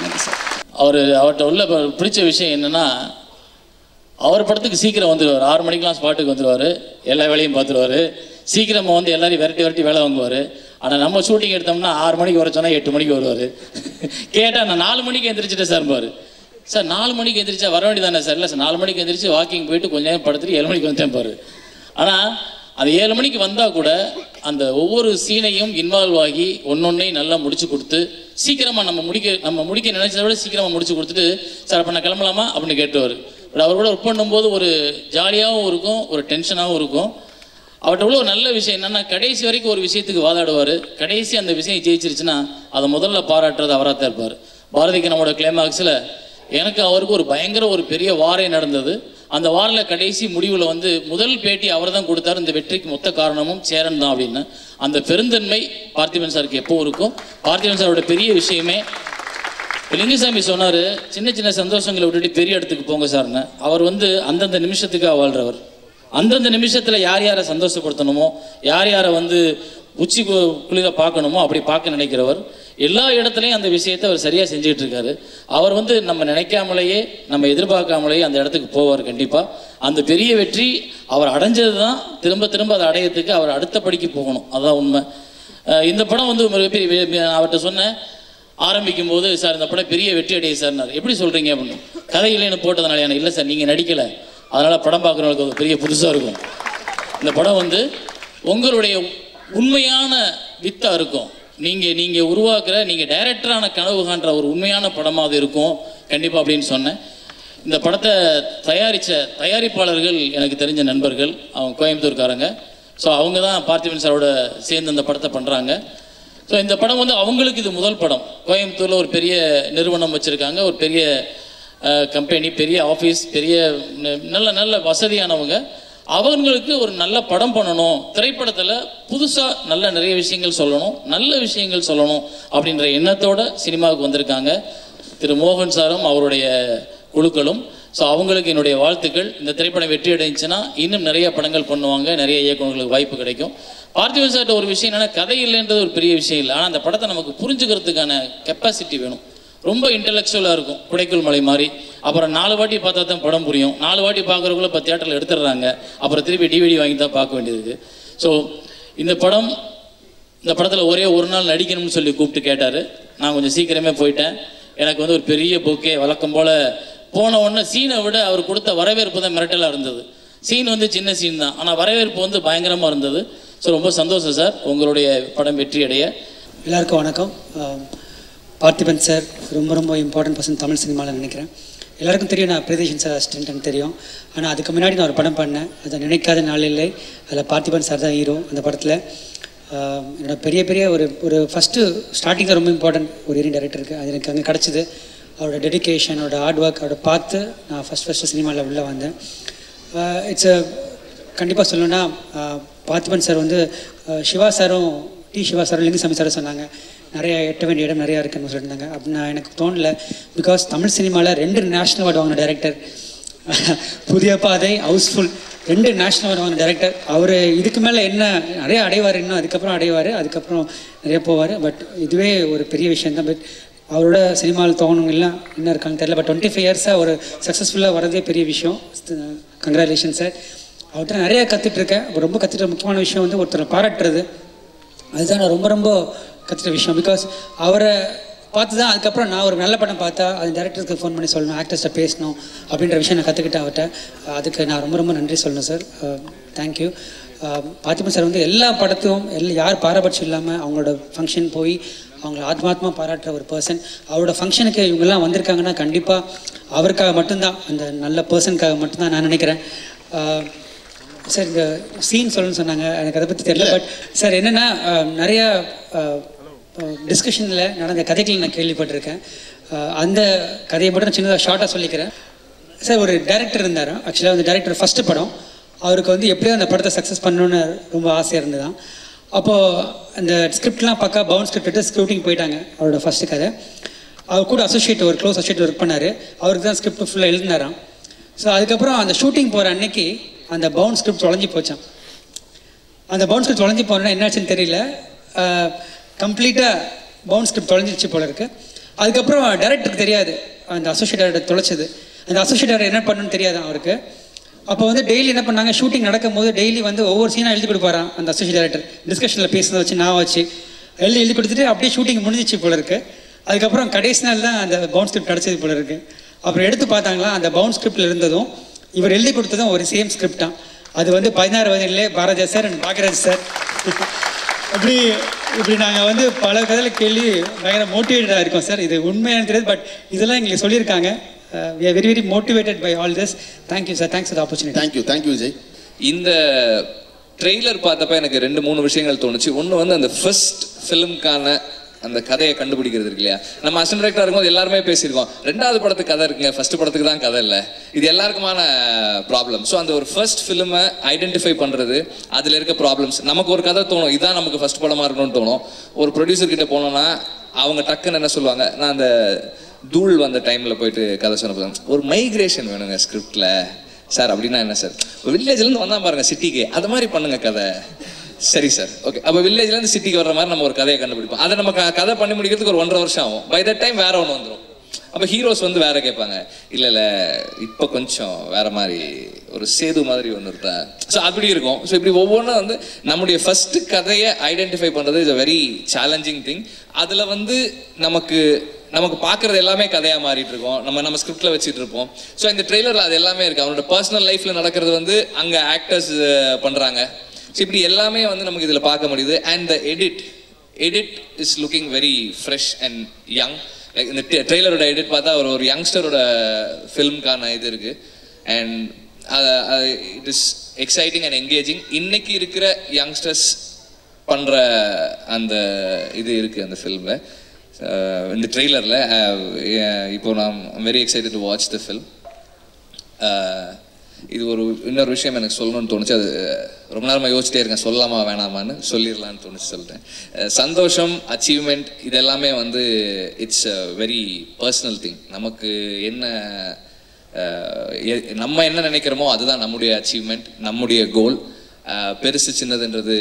நன்றி சார். அவர்கிட்ட உள்ள பிடிச்ச விஷயம் என்னென்னா, அவர் படத்துக்கு சீக்கிரம் வந்துடுவார். 6 மணிக்கெலாம் ஸ்பாட்டுக்கு வந்துடுவார். எல்லா வேலையும் பார்த்துருவார். சீக்கிரமாக வந்து எல்லாரையும் விரட்டி வேலை வாங்குவார். ஆனால் நம்ம ஷூட்டிங் எடுத்தோம்னா 6 மணிக்கு வர சொன்னால் 8 மணிக்கு வருவார். கேட்டால் நான் 4 மணிக்கு எந்திரிச்சிட்டேன் சார்பார். சார் 4 மணிக்கு எந்திரிச்சா வர வேண்டியதானே சார்? இல்லை சார் 4 மணிக்கு எந்திரிச்சு வாக்கிங் போயிட்டு கொஞ்சம் நேரம் படுத்துட்டு 7 மணிக்கு வந்துட்டேன் பாரு. ஆனால் அது 7 மணிக்கு வந்தால் கூட அந்த ஒவ்வொரு சீனையும் இன்வால்வ் ஆகி ஒன்னொன்னையும் நல்லா முடிச்சு கொடுத்து சீக்கிரமாக நம்ம முடிக்க நினைச்சதை விட சீக்கிரமாக முடிச்சு கொடுத்துட்டு சார் அப்போ நான் கிளம்பலாமா அப்படின்னு கேட்டுவார். பட் அவர் கூட ஒர்க் பண்ணும்போது ஒரு ஜாலியாகவும் இருக்கும், ஒரு டென்ஷனாகவும் இருக்கும். அவர்கிட்ட உள்ள ஒரு நல்ல விஷயம் என்னென்னா, கடைசி வரைக்கும் ஒரு விஷயத்துக்கு வாதாடுவார். கடைசி அந்த விஷயம் ஜெயிச்சிருச்சுன்னா அதை முதல்ல பாராட்டுறது அவராக தான் இருப்பார். பாரதிக்கு நம்மளோட கிளைமாக்ஸில் எனக்கு அவருக்கு ஒரு பயங்கர ஒரு பெரிய வாரே நடந்தது. அந்த வாரில் கடைசி முடிவில் வந்து முதல் பேட்டி அவர் தான் கொடுத்தாரு. இந்த வெற்றிக்கு மொத்த காரணமும் சேரன் தான் அப்படின்னு. அந்த பெருந்தன்மை பார்த்திபன் சாருக்கு எப்போ இருக்கும். பார்த்திபன் சாரோட பெரிய விஷயமே லிங்குசாமி சொன்னார், சின்ன சின்ன சந்தோஷங்களை விட்டுட்டு பெரிய இடத்துக்கு போங்க சார்னு. அவர் வந்து அந்தந்த நிமிஷத்துக்காக வாழ்கிறவர். அந்தந்த நிமிஷத்தில் யார் யாரை சந்தோஷப்படுத்தணுமோ, யார் யாரை வந்து உச்சி குளிர பார்க்கணுமோ அப்படி பார்க்க நினைக்கிறவர். எல்லா இடத்துலையும் அந்த விஷயத்தை அவர் சரியாக செஞ்சுக்கிட்டு இருக்காரு. அவர் வந்து நம்ம நினைக்காமலேயே நம்ம எதிர்பார்க்காமலேயே அந்த இடத்துக்கு போவார். கண்டிப்பாக அந்த பெரிய வெற்றி அவர் அடைஞ்சது தான். திரும்ப திரும்ப அதை அடையிறதுக்கு அவர் அடுத்த படிக்கு போகணும். அதுதான் உண்மை. இந்த படம் வந்து அவர்கிட்ட சொன்னேன் ஆரம்பிக்கும் போது, சார் இந்த படம் பெரிய வெற்றி அடைய சார்னார். எப்படி சொல்கிறீங்க அப்படின்னு. கதை இல்லைன்னு போட்டதுனால எனக்கு இல்லை சார், நீங்கள் நடிக்கலை, அதனால் படம் பார்க்குறவங்களுக்கு அது பெரிய புதுசாக இருக்கும். இந்த படம் வந்து உங்களுடைய உண்மையான வித்தாக இருக்கும். நீங்கள் உருவாக்குற நீங்கள் டைரக்டரான கனவு காண்ற ஒரு உண்மையான படமாக அது இருக்கும் கண்டிப்பாக அப்படின்னு சொன்னேன். இந்த படத்தை தயாரிப்பாளர்கள் எனக்கு தெரிஞ்ச நண்பர்கள், அவங்க கோயம்புத்தூர்காரங்க. ஸோ அவங்க தான் பார்த்திபன் சாரோட சேர்ந்து அந்த படத்தை பண்ணுறாங்க. ஸோ இந்த படம் வந்து அவங்களுக்கு இது முதல் படம். கோயம்புத்தூரில் ஒரு பெரிய நிறுவனம் வச்சுருக்காங்க, ஒரு பெரிய கம்பெனி, பெரிய ஆஃபீஸ், பெரிய நல்ல வசதியானவங்க. அவங்களுக்கு ஒரு நல்ல படம் பண்ணணும், திரைப்படத்தில் புதுசாக நிறைய விஷயங்கள் சொல்லணும், நல்ல விஷயங்கள் சொல்லணும் அப்படின்ற எண்ணத்தோட சினிமாவுக்கு வந்திருக்காங்க திரு மோகன் சாரும் அவருடைய குழுக்களும். ஸோ அவங்களுக்கு என்னுடைய வாழ்த்துக்கள். இந்த திரைப்படம் வெற்றி அடைஞ்சுன்னா இன்னும் நிறைய படங்கள் பண்ணுவாங்க, நிறைய இயக்குநர்களுக்கு வாய்ப்பு கிடைக்கும். பார்த்திபன் சார்ட்ட ஒரு விஷயம் என்னென்னா, கதை இல்லைன்றது ஒரு பெரிய விஷயம் இல்லை, ஆனால் அந்த படத்தை நமக்கு புரிஞ்சுக்கிறதுக்கான கெப்பாசிட்டி வேணும். ரொம்ப இன்டெலெக்சுவலாக இருக்கும், குடைக்குள் மலை மாதிரி. அப்புறம் 4 வாட்டி பார்த்தா தான் படம் புரியும். 4 வாட்டி பார்க்குறவங்கள இப்போ தியேட்டரில் எடுத்துடுறாங்க, அப்புறம் திருப்பி டிவிடி வாங்கி தான் பார்க்க வேண்டியது. ஸோ இந்த படத்தில் ஒரே ஒரு நாள் நடிக்கணும்னு சொல்லி கூப்பிட்டு கேட்டார். நான் கொஞ்சம் சீக்கிரமே போயிட்டேன். எனக்கு வந்து ஒரு பெரிய பொக்கே, வழக்கம் போல் போன உடனே சீனை விட அவர் கொடுத்த வரவேற்பு தான் மிரட்டலாக இருந்தது. சீன் வந்து சின்ன சீன் தான், ஆனால் வரவேற்பு வந்து பயங்கரமாக இருந்தது. ஸோ ரொம்ப சந்தோஷம் சார், உங்களுடைய படம் வெற்றி அடைய. எல்லாருக்கும் வணக்கம். பார்த்திபன் சார் ரொம்ப இம்பார்ட்டன்ட் பர்சன் தமிழ் சினிமாவில் நினைக்கிறேன். எல்லாருக்கும் தெரியும், நான் பிரியதர்ஷன் சார் அசிஸ்டன்ட்னு தெரியும். ஆனால் அதுக்கு முன்னாடி நான் ஒரு படம் பண்ணேன், அதை நினைக்காத நாளில்லை. அதில் பார்த்திபன் சார் தான் ஹீரோ. அந்த படத்தில் என்னோட பெரிய ஒரு ஃபஸ்ட்டு ஸ்டார்டிங்கில் ரொம்ப இம்பார்ட்டன்ட் ஒரு ஏரியா டைரக்டருக்கு அது எனக்கு அங்கே கிடச்சிது. அவரோட டெடிக்கேஷன், அவரோட ஹார்ட் ஒர்க், அவரோட பார்த்து நான் ஃபஸ்ட்டு சினிமாவில் உள்ளே வந்தேன். இட்ஸ் கண்டிப்பாக சொல்லணுன்னா, பார்த்திபன் சார் வந்து சிவா சாரும் சிவா சாரும் லிங்குசாமி சாரும் சொன்னாங்க, நிறைய எட்ட வேண்டிய இடம் நிறையா இருக்குன்னு சொல்லியிருந்தாங்க. அப்படின்னா எனக்கு தோணலை. பிகாஸ் தமிழ் சினிமாவில் 2 நேஷ்னல் அவார்டு வாங்கின டைரக்டர், புதிய பாதை, ஹவுஸ்ஃபுல், 2 நேஷ்னல் அவார்டு வாங்கின டைரக்டர். அவர் இதுக்கு மேலே என்ன நிறைய அடைவார், இன்னும் அதுக்கப்புறம் அடைவார், அதுக்கப்புறம் நிறைய போவார். பட் இதுவே ஒரு பெரிய விஷயம் தான். பட் அவரோட சினிமாவில் தோணுங்கலாம் என்ன இருக்காங்க தெரியல. பட் 25 இயர்ஸாக ஒரு சக்ஸஸ்ஃபுல்லாக வரதே பெரிய விஷயம். Congratulation sir. அவர்கிட்ட நிறையா கற்றுட்ருக்கேன். ரொம்ப கற்றுக்கிற முக்கியமான விஷயம் வந்து ஒருத்தரை பாராட்டுறது. அதுதான் நான் ரொம்ப கற்றுக்கிற விஷயம். பிகாஸ் அவரை பார்த்து தான் அதுக்கப்புறம் நான் ஒரு நல்ல படம் பார்த்தா அது டேரக்டருக்கு ஃபோன் பண்ணி சொல்லணும், ஆக்டர்ஸ்ட்டை பேசணும் அப்படின்ற விஷயம் நான் கற்றுக்கிட்டேன் அவர்கிட்ட. அதுக்கு நான் ரொம்ப நன்றி சொல்லணும் சார். தேங்க்யூ. பார்த்திபன் சார் வந்து எல்லா படத்தையும் யார் பாரபட்சம் இல்லாமல் அவங்களோட ஃபங்க்ஷன் போய் அவங்கள ஆத்மாத்மா பாராட்டுற ஒரு பர்சன். அவரோட ஃபங்க்ஷனுக்கு இவங்கெல்லாம் வந்திருக்காங்கன்னா கண்டிப்பாக அவருக்காக மட்டும்தான், அந்த நல்ல பர்சனுக்காக மட்டும்தான் நான் நினைக்கிறேன். சார் இந்த சீன் சொல்லணும்னு சொன்னாங்க, எனக்கு அதை பற்றி தெரியல. பட் சார் என்னென்னா, நிறையா டிஸ்கஷனில் நடந்த கதைகள் நான் கேள்விப்பட்டிருக்கேன். அந்த கதையை மட்டும் நான் சின்னதாக ஷார்ட்டாக சொல்லிக்கிறேன். சார் ஒரு டைரக்டர் இருந்தார். ஆக்சுவலாக அந்த டைரக்டர் ஃபஸ்ட்டு படம் அவருக்கு வந்து எப்படியோ அந்த படத்தை சக்ஸஸ் பண்ணணுன்னு ரொம்ப ஆசையாக இருந்ததுதான். அப்போது அந்த ஸ்கிரிப்ட்லாம் பக்கா பவுன் ஸ்கிரிப்ட் ஸ்க்ரூட்டிங் போயிட்டாங்க. அவரோட ஃபஸ்ட்டு கதை அவர் கூட அசோசியேட் ஒரு க்ளோஸ் அசோசியேட் ஒர்க் பண்ணார். அவருக்கு தான் ஸ்கிரிப்ட் ஃபுல்லாக எழுதினாராம். ஸோ அதுக்கப்புறம் அந்த ஷூட்டிங் போகிற அன்னைக்கு அந்த பவுன் ஸ்கிரிப்ட் தொலைஞ்சி போச்சான். அந்த பவுன் ஸ்கிரிப்ட் தொலைஞ்சி போனோன்னா என்னாச்சுன்னு தெரியல, கம்ப்ளீட்டாக பவுன் ஸ்கிரிப்ட் தொலைஞ்சிருச்சு போல இருக்குது. அதுக்கப்புறம் டைரக்டருக்கு தெரியாது அந்த அசோசியேட்டர் தொலைச்சது. அந்த அசோசியேட்டர் என்ன பண்ணணும்னு தெரியாது அவருக்கு. அப்போ வந்து டெய்லி என்ன பண்ணாங்க, ஷூட்டிங் நடக்கும் போது டெய்லி வந்து ஒவ்வொரு சீனாக எழுதி கொடுப்பாரான் அந்த அசோசியேட் டைரக்டர். டிஸ்கஷனில் பேசுனதை வச்சு நான் வச்சு எழுதி கொடுத்துட்டு அப்படியே ஷூட்டிங் முடிஞ்சிச்சு போல இருக்குது. அதுக்கப்புறம் கடைசி நாள் தான் அந்த பவுன் ஸ்கிரிப்ட் கிடச்சது போல இருக்குது. அப்புறம் எடுத்து பார்த்தாங்களா, அந்த பவுன் ஸ்கிரிப்டில் இருந்ததும் இவர் எழுதி கொடுத்ததும் ஒரு சேம் ஸ்கிரிப்ட் தான். அது வந்து 16 வயதிலே பாரதியா சார் அண்ட் பாக்யராஜ் சார். இப்படி நாங்கள் வந்து பல கதையில் கேள்வி பயங்கர மோட்டிவேட்டடாக இருக்கோம் சார். இது உண்மையான தெரியாது, பட் இதெல்லாம் எங்களுக்கு சொல்லியிருக்காங்க. We are very motivated by all this. Thank you sir. Thanks for the opportunity. Thank you Vijay. இந்த ட்ரெய்லர் பார்த்தப்ப எனக்கு 2-3 விஷயங்கள் தோணுச்சு. ஒன்று வந்து அந்த ஃபர்ஸ்ட் ஃபிலிம்கான அந்த கதையை கண்டுபிடிக்கிறது இருக்கு இல்லையா. நம்ம அசிஸ்டன்ட் டைரக்டராக இருக்கும்போது எல்லாருமே பேசியிருக்கோம், 2வது படத்துக்கு கதை இருக்குங்க, ஃபர்ஸ்ட் படத்துக்கு தான் கதை இல்லை. இது எல்லாருக்குமான ப்ராப்ளம். ஸோ அந்த ஒரு ஃபர்ஸ்ட் ஃபிலிமை ஐடென்டிஃபை பண்ணுறது, அதில் இருக்க ப்ராப்ளம்ஸ். நமக்கு ஒரு கதை தோணும், இதுதான் நமக்கு ஃபர்ஸ்ட் படமாக இருக்கணும்னு தோணும். ஒரு ப்ரொடியூசர் கிட்ட போனோம்னா அவங்க டக்குன்னு என்ன சொல்லுவாங்க, நான் அந்த தூள் வந்த டைமில் போயிட்டு கதை சொன்ன ஒரு மைக்ரேஷன் வேணுங்க ஸ்கிரிப்டில் சார். அப்படின்னா என்ன சார், இப்போ வில்லேஜ்லேருந்து வந்தால் பாருங்க சிட்டிக்கு, அது மாதிரி பண்ணுங்க கதை. சரி சார், ஓகே. அப்போ வில்லேஜ்லேருந்து சிட்டிக்கு வர்ற மாதிரி நம்ம ஒரு கதையை கண்டுபிடிப்போம். அதை நம்ம கதை பண்ணி முடிக்கிறதுக்கு ஒரு 1.5 வருஷம் ஆகும். பை தட் டைம் வேற ஒன்று வந்துடும். அப்போ ஹீரோஸ் வந்து வேற கேட்பாங்க, இல்லை இப்போ கொஞ்சம் வேற மாதிரி ஒரு சேது மாதிரி ஒன்று இருக்கா. ஸோ அப்படி இருக்கும். ஸோ இப்படி ஒவ்வொன்றும் வந்து நம்முடைய ஃபர்ஸ்ட் கதையை ஐடென்டிஃபை பண்ணுறது is a very challenging thing. அதில் வந்து நமக்கு பார்க்குறது எல்லாமே கதையாக மாறிட்டு இருக்கோம், நம்ம ஸ்கிரிப்டில் வச்சுட்டு இருப்போம். ஸோ இந்த ட்ரெய்லரில் அது எல்லாமே இருக்குது. அவனோட பர்சனல் லைஃப்பில் நடக்கிறது வந்து அங்கே ஆக்டர்ஸ் பண்ணுறாங்க. ஸோ இப்படி எல்லாமே வந்து நமக்கு இதில் பார்க்க முடியுது. And the edit is looking very fresh and young. Like இந்த ட்ரெய்லரோட எடிட் பார்த்தா ஒரு யங்ஸ்டரோட ஃபிலிம்கான இது இருக்குது. And it is exciting and engaging. இன்னைக்கு இருக்கிற யங்ஸ்டர்ஸ் பண்ணுற அந்த இது இருக்குது அந்த ஃபிலிமில், இந்த ட்ரெய்லரில். இப்போ நான் very excited to watch the film. இது இன்னொரு விஷயம் எனக்கு சொல்லணும்னு தோணுச்சு. அது ரொம்ப நேரமாக யோசிச்சிட்டே இருக்கேன், சொல்லலாமா வேணாமான்னு. சொல்லிடலான்னு தோணுச்சு, சொல்லிட்டேன். சந்தோஷம், அச்சீவ்மெண்ட் இதெல்லாமே வந்து it's a very personal thing. நமக்கு என்ன நம்ம என்ன நினைக்கிறோமோ அதுதான் நம்முடைய அச்சீவ்மெண்ட், நம்முடைய கோல். பெருசு சின்னதுன்றது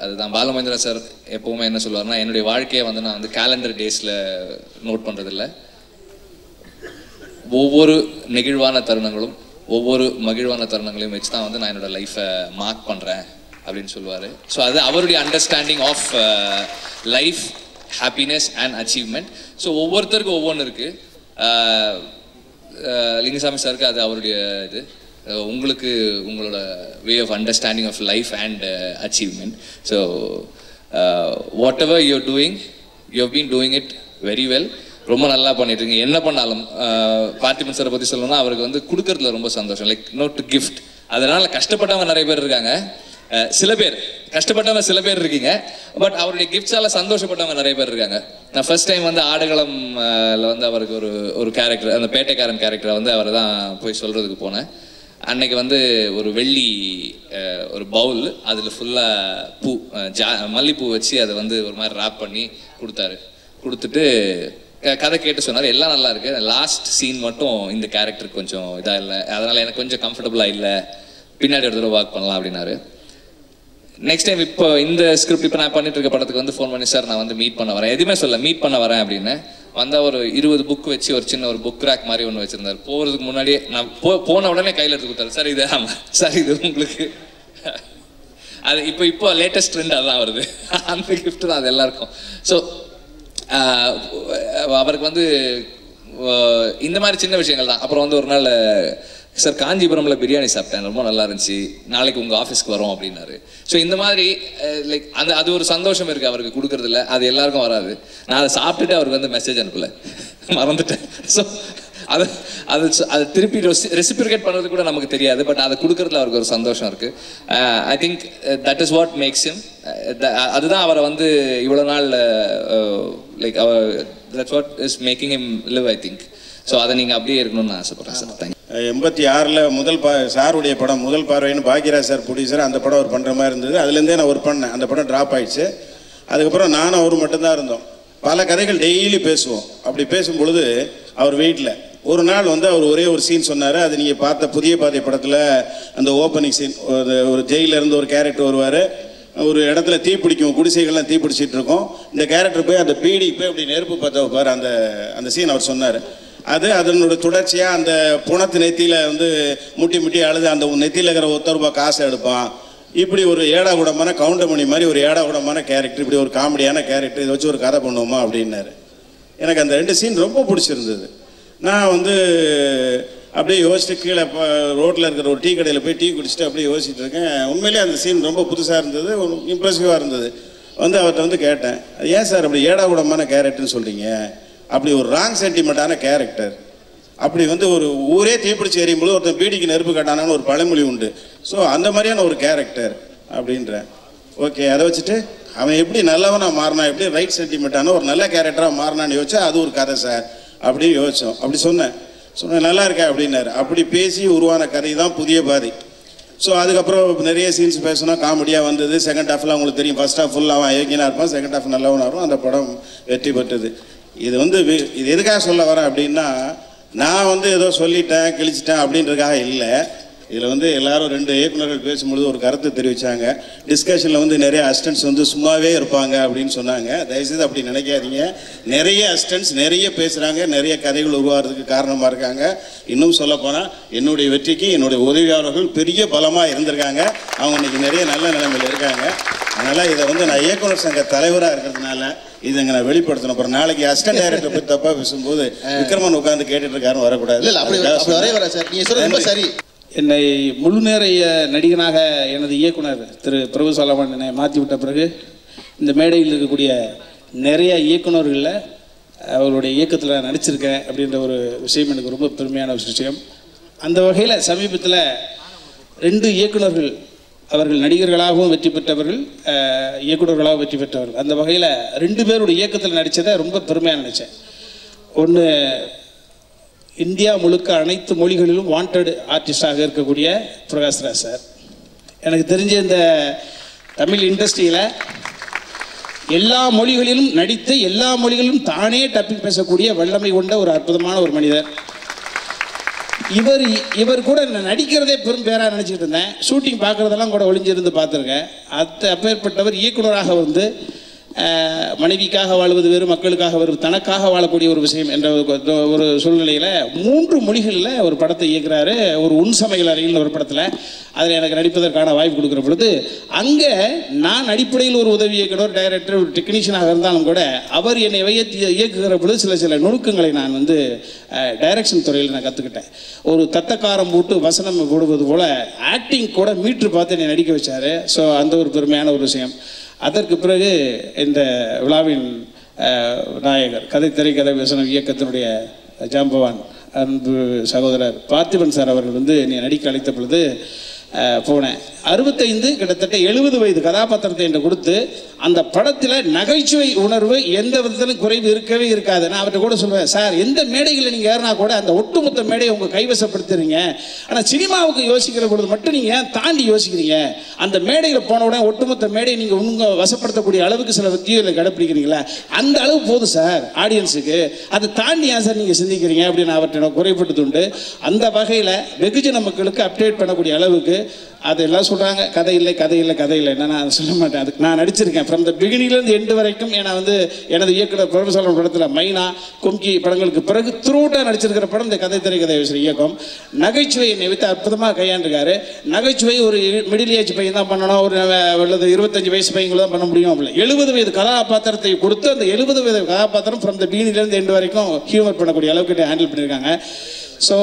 அதுதான். பாலமகேந்திரா சார் எப்போவுமே என்ன சொல்லுவார்னா, என்னுடைய வாழ்க்கையை வந்து நான் வந்து கேலண்டர் டேஸில் நோட் பண்ணுறதில்ல, ஒவ்வொரு நெகிழ்வான தருணங்களும் ஒவ்வொரு மகிழ்வான தருணங்களையும் வச்சு தான் வந்து நான் என்னோட லைஃப்பை மார்க் பண்ணுறேன் அப்படின்னு சொல்லுவார். ஸோ அது அவருடைய understanding of life, happiness and achievement. So ஒவ்வொருத்தருக்கும் ஒவ்வொன்று இருக்குது. லிங்கசாமி சாருக்கு அது அவருடைய இது. உங்களுக்கு உங்களோட way of understanding of life and achievement. So whatever you are doing, you have been doing it very well. ரொம்ப நல்லா பண்ணிட்டு இருக்கீங்க. என்ன பண்ணாலும் பார்த்திபன் சாரை பற்றி சொல்லணும்னா அவருக்கு வந்து கொடுக்கறதுல ரொம்ப சந்தோஷம். Like not to gift. அதனால கஷ்டப்பட்டவங்க நிறைய பேர் இருக்காங்க, சில பேர் கஷ்டப்பட்டவங்க சில பேர் இருக்கீங்க. பட் அவருடைய கிஃப்ட்ஸால சந்தோஷப்பட்டவங்க நிறைய பேர் இருக்காங்க. நான் ஃபர்ஸ்ட் டைம் வந்து ஆடுகளம்ல வந்து அவருக்கு ஒரு கேரக்டர், அந்த பேட்டைக்காரன் கேரக்டரை வந்து அவரை தான் போய் சொல்றதுக்கு போனேன். அன்னைக்கு வந்து ஒரு வெள்ளி ஒரு பவுல், அதில் ஃபுல்லாக பூ, மல்லிப்பூ வச்சு அதை வந்து ஒரு மாதிரி ரேப் பண்ணி கொடுத்தாரு. கொடுத்துட்டு கதை கேட்டு சொன்னார், எல்லாம் நல்லா இருக்கு, லாஸ்ட் சீன் மட்டும் இந்த கேரக்டருக்கு கொஞ்சம் இதாக இல்லை, அதனால எனக்கு கொஞ்சம் கம்ஃபர்டபுளாக இல்லை, பின்னாடி ஒரு தடவை ஒர்க் பண்ணலாம் அப்படின்னாரு. நெக்ஸ்ட் டைம் இப்போ இந்த ஸ்கிரிப்ட் இப்போ நான் பண்ணிட்டு இருக்க படத்துக்கு வந்து ஃபோன் பண்ணி, சார் நான் வந்து மீட் பண்ண வரேன், எதுவுமே சொல்ல மீட் பண்ண வரேன் அப்படின்னு வந்தால் ஒரு 20 புக் வச்சு ஒரு சின்ன ஒரு புக் ரேக் மாதிரி ஒன்று வச்சிருந்தார். போகிறதுக்கு முன்னாடியே நான் போன உடனே கையில் எடுத்து கொடுத்தாரு, சார் இது ஆமாம் சார் இது உங்களுக்கு. அது இப்போ லேட்டஸ்ட் ட்ரெண்ட் அதுதான் வருது, அந்த கிஃப்ட் தான் அது எல்லாருக்கும். ஸோ அவருக்கு வந்து இந்த மாதிரி சின்ன விஷயங்கள் தான். அப்புறம் வந்து ஒரு நாள், சார் காஞ்சிபுரமில் பிரியாணி சாப்பிட்டேன், ரொம்ப நல்லா இருந்துச்சு, நாளைக்கு உங்கள் ஆஃபீஸ்க்கு வரோம் அப்படின்னாரு. ஸோ இந்த மாதிரி லைக் அது ஒரு சந்தோஷம் இருக்குது அவருக்கு கொடுக்குறதில்ல. அது எல்லாருக்கும் வராது. நான் அதை சாப்பிட்டுட்டு அவருக்கு வந்து மெசேஜ் அனுப்பலை, மறந்துட்டேன். ஸோ அது திருப்பி ரெசிப்ரிகேட் பண்ணுறது கூட நமக்கு தெரியாது. பட் அதை கொடுக்குறதுல அவருக்கு ஒரு சந்தோஷம் இருக்குது. I think that is what makes him. அதுதான் அவரை வந்து இவ்வளோ நாள் like that's what is making him live, I think. So அதை நீங்கள் அப்படியே இருக்கணும்னு நான் ஆசைப்பட்றேன் சார். தேங்க்யூ. 86 சாருடைய படம் முதல் பார்வைன்னு பாக்யராஜ் சார் ப்ரொடியூசர், அந்த படம் அவர் பண்ணுற மாதிரி இருந்தது. அதுலேருந்தே நான் ஒர்க் பண்ணேன். அந்த படம் ட்ராப் ஆயிடுச்சு. அதுக்கப்புறம் நானும் அவர் மட்டும்தான் இருந்தோம். பல கதைகள் டெய்லி பேசுவோம். அப்படி பேசும்பொழுது அவர் வீட்டில் ஒரு நாள் வந்து அவர் ஒரே ஒரு சீன் சொன்னார். அது நீங்கள் பார்த்த புதிய பாதை படத்தில் அந்த ஓப்பனிங் சீன், ஒரு ஜெயிலில் இருந்து ஒரு கேரக்டர் வருவார், ஒரு இடத்துல தீப்பிடிக்கும், குடிசைகள்லாம் தீப்பிடிச்சிட்டு இருக்கோம். இந்த கேரக்டர் போய் அந்த பீடி போய் அப்படி நெருப்பு பற்ற வைப்பார். அந்த சீன் அவர் சொன்னார். அதனோட தொடர்ச்சியாக அந்த புணத்து நெத்தியில் வந்து முட்டி அழுது அந்த நெத்தியில் இருக்கிற ₹1 காசை எடுப்பான். இப்படி ஒரு ஏடாகுடமான கவுண்டமணி மாதிரி ஒரு ஏடாகுடமான கேரக்டர், இப்படி ஒரு காமெடியான கேரக்டர், இதை வச்சு ஒரு கதை பண்ணுவோமா அப்படின்னாரு. எனக்கு அந்த 2 சீன் ரொம்ப பிடிச்சிருந்தது. நான் வந்து அப்படியே யோசிச்சுட்டு கீழே ரோட்டில் இருக்கிற ஒரு டீ கடையில் போய் டீ குடிச்சிட்டு அப்படியே யோசிச்சுட்டு இருக்கேன். உண்மையிலேயே அந்த சீன் ரொம்ப புதுசாக இருந்தது, இம்ப்ரெசிவாக இருந்தது. வந்து அவர்கிட்ட வந்து கேட்டேன், ஏன் சார் அப்படி ஏடாகுடமான கேரக்டர்னு சொல்கிறீங்க? அப்படி ஒரு ராங் சென்டிமெண்ட்டான கேரக்டர், அப்படி வந்து ஒரு ஊரே தீப்பிடிச்சு எறியும்போது ஒருத்தன் பீடிக்கு நெருப்பு கட்டானான்னு ஒரு பழமொழி உண்டு. ஸோ அந்த மாதிரியான ஒரு கேரக்டர் அப்படின்றேன். ஓகே, அதை வச்சுட்டு அவன் எப்படி நல்லவனாக மாறினா, எப்படி ரைட் சென்டிமெண்ட்டான ஒரு நல்ல கேரக்டராக மாறினான்னு யோசிச்சா அது ஒரு கதை சார் அப்படின்னு யோசித்தோம். அப்படி சொன்னேன் நல்லா இருக்கேன் அப்படின்னாரு. அப்படி பேசி உருவான கதை தான் புதிய பாதை. ஸோ அதுக்கப்புறம் நிறைய சீன்ஸ் பேசணும், காமெடியாக வந்தது. செகண்ட் ஹாஃப்லாம் உங்களுக்கு தெரியும், ஃபர்ஸ்ட் ஹாஃப் ஃபுல்லாக அவன் அயோக்கியனாக இருப்பான், செகண்ட் ஹாஃப் நல்லவனாக இருக்கும். அந்த படம் வெற்றி பெற்றது. இது வந்து இது எதுக்காக சொல்ல வரேன் அப்படின்னா, நான் வந்து ஏதோ சொல்லிட்டேன் கிழிச்சிட்டேன் அப்படின்றதுக்காக இல்லை. இதில் வந்து எல்லாரும் 2 இயக்குநர்கள் பேசும்பொழுது ஒரு கருத்து தெரிவித்தாங்க. டிஸ்கஷனில் வந்து நிறைய அசிஸ்டன்ட்ஸ் வந்து சும்மாவே இருப்பாங்க அப்படின்னு சொன்னாங்க. தயவுசெய்து அப்படி நினைக்காதீங்க. நிறைய அசிஸ்டன்ட்ஸ் நிறைய பேசுகிறாங்க, நிறைய கதைகள் உருவாகிறதுக்கு காரணமாக இருக்காங்க. இன்னும் சொல்லப்போனால் என்னுடைய வெற்றிக்கு என்னுடைய உதவியாளர்கள் பெரிய பலமாக இருந்திருக்காங்க. அவங்க இன்னைக்கு நிறைய நல்ல நிலைமையில் இருக்காங்க. அதனால் இதை வந்து நான் இயக்குனர் சங்க தலைவராக இருக்கிறதுனால இதை நான் வெளிப்படுத்தணும். அப்புறம் நாளைக்கு அசிஸ்டன்ட் டைரக்டர் பற்றி தப்பாக பேசும்போது விக்ரமன் உட்காந்து கேட்டுட்டு இருக்காருன்னு வரக்கூடாது. சரி, என்னை முழு நேர நடிகனாக எனது இயக்குனர் திரு பிரபு சலமன் என்னை மாற்றி விட்ட பிறகு இந்த மேடையில் இருக்கக்கூடிய நிறைய இயக்குநர்களில் அவருடைய இயக்கத்தில் நடிச்சிருக்கேன் அப்படின்ற ஒரு விஷயம் எனக்கு ரொம்ப பெருமையான ஒரு விஷயம். அந்த வகையில் சமீபத்தில் 2 இயக்குநர்கள் அவர்கள் நடிகர்களாகவும் வெற்றி பெற்றவர்கள், இயக்குநர்களாகவும் வெற்றி பெற்றவர்கள். அந்த வகையில் 2 பேருடைய இயக்கத்தில் நடித்ததை ரொம்ப பெருமையாக நினச்சேன். ஒன்று இந்தியா முழுக்க அனைத்து மொழிகளிலும் வாண்டட் ஆர்டிஸ்டாக இருக்கக்கூடிய பிரகாஷ்ராஜ் சார். எனக்கு தெரிஞ்ச இந்த தமிழ் இண்டஸ்ட்ரியில் எல்லா மொழிகளிலும் நடித்து எல்லா மொழிகளிலும் தானே டப்பிங் பேசக்கூடிய வல்லமை கொண்ட ஒரு அற்புதமான ஒரு மனிதர். இவர் கூட நடிக்கிறதே பெரும் பேராக நினச்சிக்கிட்டு இருந்தேன். ஷூட்டிங் பார்க்குறதெல்லாம் கூட ஒளிஞ்சிருந்து பார்த்துருக்கேன். அப்பேற்பட்டவர் இயக்குநராக வந்து மனைவிக்காக வாழ்வது வேறு, மக்களுக்காக வருவது, தனக்காக வாழக்கூடிய ஒரு விஷயம் என்ற ஒரு சூழ்நிலையில் 3 மொழிகளில் ஒரு படத்தை இயக்குறாரு. ஒரு உன் சமையல் அறையில் ஒரு படத்தில் அதில் எனக்கு நடிப்பதற்கான வாய்ப்பு கொடுக்குற பொழுது அங்கே நான் அடிப்படையில் ஒரு உதவி இயக்குனர், டைரக்டர், ஒரு டெக்னீஷியனாக இருந்தாலும் கூட அவர் என்னை இயக்குகிற பொழுது சில நுணுக்கங்களை நான் வந்து டைரக்ஷன் துறையில் நான் கற்றுக்கிட்டேன். ஒரு தத்தக்காரம் போட்டு வசனம் போடுவது போல் ஆக்டிங் கூட மீட்ரு பார்த்து என்னை நடிக்க வச்சார். ஸோ அந்த ஒரு பெருமையான ஒரு விஷயம். அதற்கு பிறகு இந்த விழாவின் நாயகர், கதை திரைக்கதை வசனம் இயக்கத்தினுடைய ஜாம்பவான் அன்பு சகோதரர் பார்த்திபன் சார் அவர்கள் வந்து என்னை நடிக்க அழைத்த பொழுது போனேன். 65 கிட்டத்தட்ட 70 வயது கதாபாத்திரத்தை என்று கொடுத்து அந்த படத்தில் நகைச்சுவை உணர்வு எந்த விதத்திலும் குறைவு இருக்கவே இருக்காது. நான் அவர்கிட்ட கூட சொல்லுவேன், சார் எந்த மேடைகளில் நீங்கள் ஏறினா கூட அந்த ஒட்டுமொத்த மேடையை உங்கள் கைவசப்படுத்துறீங்க, ஆனால் சினிமாவுக்கு யோசிக்கிற பொழுது மட்டும் நீங்கள் தாண்டி யோசிக்கிறீங்க. அந்த மேடையில் போன உடனே ஒட்டுமொத்த மேடையை நீங்கள் உங்கள் வசப்படுத்தக்கூடிய அளவுக்கு சில வித்தியோகளை கடைப்பிடிக்கிறீங்களா, அந்த அளவு போதும் சார் ஆடியன்ஸுக்கு, அதை தாண்டி ஏன் சார் நீங்கள் சிந்திக்கிறீங்க அப்படின்னு அவர்கிட்ட குறைப்பட்டதுண்டு. அந்த வகையில் வெகுஜன மக்களுக்கு அப்டேட் பண்ணக்கூடிய அளவுக்கு அதெல்லாம் சொல்கிறாங்க கதை இல்லை நான் சொல்ல மாட்டேன். அதுக்கு நான் நடிச்சிருக்கேன் ஃப்ரம் த பிகினிங்லேருந்து எண்டு வரைக்கும். ஏன்னா வந்து எனது இயக்குனர் ப்ரொஃபசர் படத்தில் மைனா, கும்கி படங்களுக்கு பிறகு த்ரூட்டாக நடிச்சிருக்கிற படம் இந்த கதை திரைக்கதை இயக்கம். நகைச்சுவை என்னை வைத்து அற்புதமாக கையாண்டிருக்காரு. நகைச்சுவை ஒரு மிடில் ஏஜ் பையன் தான் பண்ணணும், ஒரு 25 வயசு பையன்கள் தான் பண்ண முடியும். அப்படி 70 வயது கதாபாத்திரத்தை கொடுத்து அந்த 70 வயது கதாபாத்திரம் ஃப்ரம் த பிகினிங்லேருந்து எண்டு வரைக்கும் ஹியூமர் பண்ணக்கூடிய அளவுக்கு ஹேண்டில் பண்ணியிருக்காங்க. ஸோ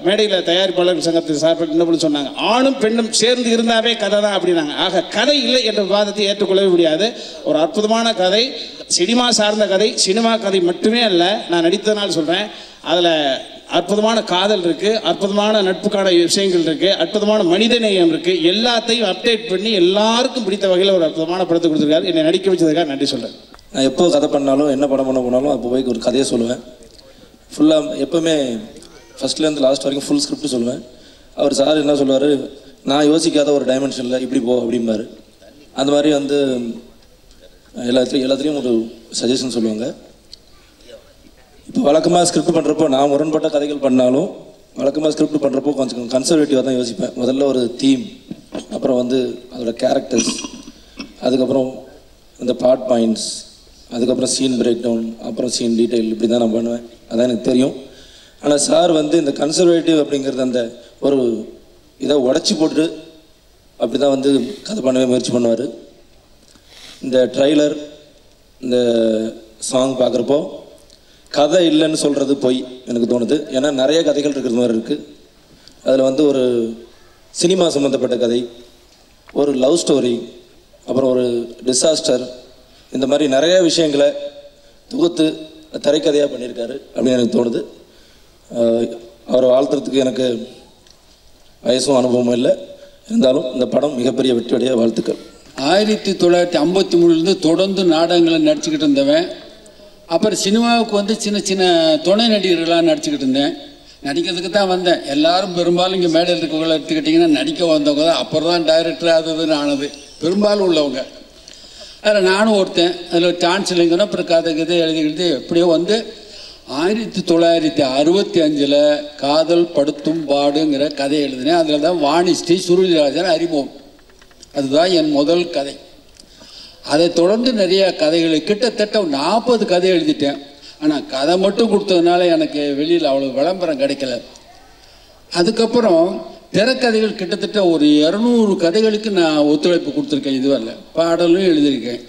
மேடையில் தயாரிப்பாளர் சங்கத்தின் சார்பில் இன்னும் சொன்னாங்க, ஆணும் பெண்ணும் சேர்ந்து இருந்தாவே கதை தான் அப்படின்னாங்க. ஆக கதை இல்லை என்ற விவாதத்தை ஏற்றுக்கொள்ளவே முடியாது. ஒரு அற்புதமான கதை, சினிமா சார்ந்த கதை, சினிமா கதை மட்டுமே அல்ல. நான் நடித்ததனால் சொல்கிறேன், அதில் அற்புதமான காதல் இருக்குது, அற்புதமான நட்புக்கான விஷயங்கள் இருக்குது, அற்புதமான மனிதநேயம் இருக்குது. எல்லாத்தையும் அப்டேட் பண்ணி எல்லாருக்கும் பிடித்த வகையில் ஒரு அற்புதமான படத்தை கொடுத்துருக்காரு. என்னை நடிக்க வச்சதுக்காக நன்றி சொல்கிறேன். நான் எப்போ கதை பண்ணாலும் என்ன படம் பண்ண போனாலும் அப்போ போய் ஒரு கதையை சொல்லுவேன். ஃபுல்லாக எப்போவுமே ஃபஸ்ட்லேருந்து லாஸ்ட் வரைக்கும் ஃபுல் ஸ்கிரிப்ட் சொல்லுவேன். அவர் சார் என்ன சொல்லுவார், நான் யோசிக்காத ஒரு டைமென்ஷனில் இப்படி போ அப்படிம்பாரு. அந்த மாதிரி வந்து எல்லாத்துலேயும் ஒரு சஜஷன் சொல்லுவாங்க. இப்போ வழக்கமாக ஸ்கிரிப்ட் பண்ணுறப்போ நான் முரண்பட்ட கதைகள் பண்ணாலும் வழக்கமாக ஸ்கிரிப்ட் பண்ணுறப்போ கொஞ்சம் கன்சர்வேட்டிவாக தான் யோசிப்பேன். முதல்ல ஒரு தீம், அப்புறம் வந்து அதோட கேரக்டர்ஸ், அதுக்கப்புறம் இந்த பார்ட் பாயிண்ட்ஸ், அதுக்கப்புறம் சீன் பிரேக் டவுன், அப்புறம் சீன் டீட்டெயில், இப்படி தான் நான் பண்ணுவேன். அதான் எனக்கு தெரியும். ஆனால் சார் வந்து இந்த கன்சர்வேட்டிவ் அப்படிங்கிறது அந்த ஒரு இதை உடச்சி போட்டு அப்படி தான் வந்து கதை பண்ணவே முயற்சி பண்ணுவார். இந்த ட்ரைலர், இந்த சாங் பார்க்குறப்போ கதை இல்லைன்னு சொல்கிறது பொய் எனக்கு தோணுது. ஏன்னா நிறைய கதைகள் இருக்கிற மாதிரி இருக்குது. அதில் வந்து ஒரு சினிமா சம்மந்தப்பட்ட கதை, ஒரு லவ் ஸ்டோரி, அப்புறம் ஒரு டிசாஸ்டர், இந்த மாதிரி நிறைய விஷயங்களை தொகுத்து திரைக்கதையாக பண்ணியிருக்காரு அப்படின்னு எனக்கு தோணுது. அவரை வாழ்த்துறதுக்கு எனக்கு வயசும் அனுபவமும் இல்லை. இருந்தாலும் இந்த படம் மிகப்பெரிய வெற்றியுடைய வாழ்த்துக்கள். 1953 தொடர்ந்து நாடகங்களை நடிச்சுக்கிட்டு இருந்தவன். அப்புறம் சினிமாவுக்கு வந்து சின்ன சின்ன துணை நடிகர்களாக நடிச்சுக்கிட்டு இருந்தேன். நடிக்கிறதுக்கு தான் வந்தேன். எல்லாரும் பெரும்பாலும் இங்கே மேடையில் இருக்கவங்களை எடுத்துக்கிட்டிங்கன்னா நடிக்க வந்தவங்க தான். அப்புறம் தான் டைரக்டர் அதுன்னு ஆனது பெரும்பாலும் உள்ளவங்க. அதில் நானும் ஒருத்தன். அதில் டான்ஸ் இல்லைங்கன்னா அப்புறம் கதை எழுதிக்கிட்டு எப்படியோ வந்து 1965 காதல் படுத்தும் பாடுங்கிற கதை எழுதினேன். அதில் தான் வாணிஸ்ரீ சுருளிராஜன் அறிமுகம். அதுதான் என் முதல் கதை. அதை தொடர்ந்து நிறைய கதைகள், கிட்டத்தட்ட 40 கதை எழுதிட்டேன். ஆனால் கதை மட்டும் கொடுத்ததுனால எனக்கு வெளியில் அவ்வளோ விளம்பரம் கிடைக்கல. அதுக்கப்புறம் திரைக்கதைகள் கிட்டத்தட்ட ஒரு 200 கதைகளுக்கு நான் ஒத்துழைப்பு கொடுத்துருக்கேன். இதுவரை பாடலும் எழுதியிருக்கேன்.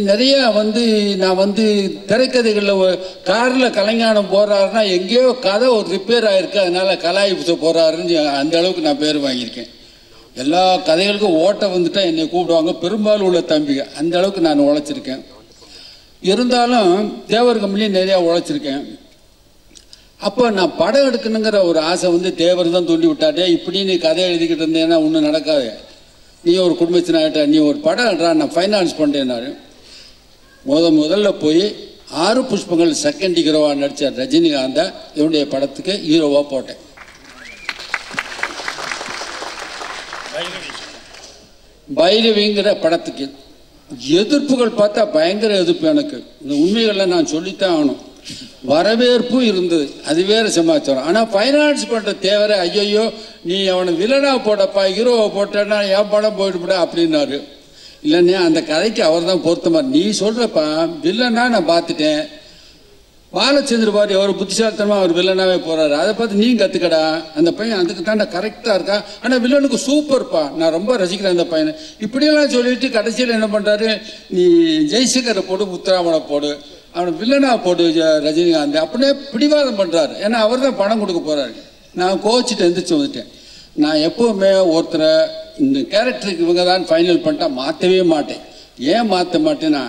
நிறைய வந்து நான் வந்து திரைக்கதைகளில் காரில் கலைஞானம் போகிறாருன்னா எங்கேயோ கதை ஒரு ரிப்பேர் ஆகிருக்கு, அதனால் கலாய்ப்பு போகிறாருன்னு அந்த அளவுக்கு நான் பேர் வாங்கியிருக்கேன். எல்லா கதைகளுக்கும் ஓட்ட வந்துட்டால் என்னை கூப்பிடுவாங்க, பெரும்பாலும் உள்ள தம்பிங்க. அந்த அளவுக்கு நான் உழைச்சிருக்கேன். இருந்தாலும் தேவர் கம்பெனியும் நிறையா உழைச்சிருக்கேன். அப்போ நான் படம் எடுக்கணுங்கிற ஒரு ஆசை வந்து தேவர் தான் தூண்டி விட்டாட்டே. இப்படி நீ கதை எழுதிக்கிட்டு இருந்தேன்னா ஒன்றும் நடக்காது, நீ ஒரு குடும்பத்தினாட்ட நீ ஒரு படம் எடுறா, நான் ஃபைனான்ஸ் பண்ணுறேன்னாரு. முதல்ல போய் 6 புஷ்பங்கள் செகண்ட் ஹீரோவாக நடித்த ரஜினிகாந்தை என்னுடைய படத்துக்கு ஹீரோவாக போட்டேன். பைரவிங்கிற படத்துக்கு எதிர்ப்புகள் பார்த்தா பயங்கர எதிர்ப்பு. எனக்கு இந்த உண்மைகளை நான் சொல்லித்தான் ஆகணும். வரவேற்பும் இருந்தது, அது வேறு சமாச்சாரம். ஆனால் ஃபைனான்ஸ் பண்ணுற தேவரை, ஐயோ நீ அவனை வில்லனாக போடப்பா, ஹீரோவை போட்டேன்னா என் படம் போயிட்டுப்படா அப்படின்னாரு. இல்லைன்னா அந்த கதைக்கு அவர் தான் பொருத்தமாக. நீ சொல்கிறப்பா வில்லனா நான் பார்த்துட்டேன், பாலச்சந்திர பாரு அவர் புத்திசாலித்தனமாக அவர் வில்லனாவே போகிறாரு, அதை பார்த்து நீ கற்றுக்கடா, அந்த பையன் அதுக்கு தாண்டா கரெக்டாக இருக்கா, ஆனால் வில்லனுக்கு சூப்பர்ப்பா, நான் ரொம்ப ரசிக்கிறேன் அந்த பையனை. இப்படியெல்லாம் சொல்லிட்டு கடைசியில் என்ன பண்ணுறாரு, நீ ஜெய்சங்கரை போடு, முத்துராமனை போடு, அவனை வில்லனாக போடு ரஜினிகாந்த், அப்படியே பிடிவாதம் பண்ணுறாரு. ஏன்னா அவர் தான் பணம் கொடுக்க போகிறாரு. நான் கோச்சிட்டு எந்திரிச்சு வந்துட்டேன். நான் எப்போவுமே ஒருத்தரை இந்த கேரக்டருக்கு இவங்க தான் ஃபைனல் பண்ணிட்டா மாற்றவே மாட்டேன். ஏன் மாற்ற மாட்டேன்னா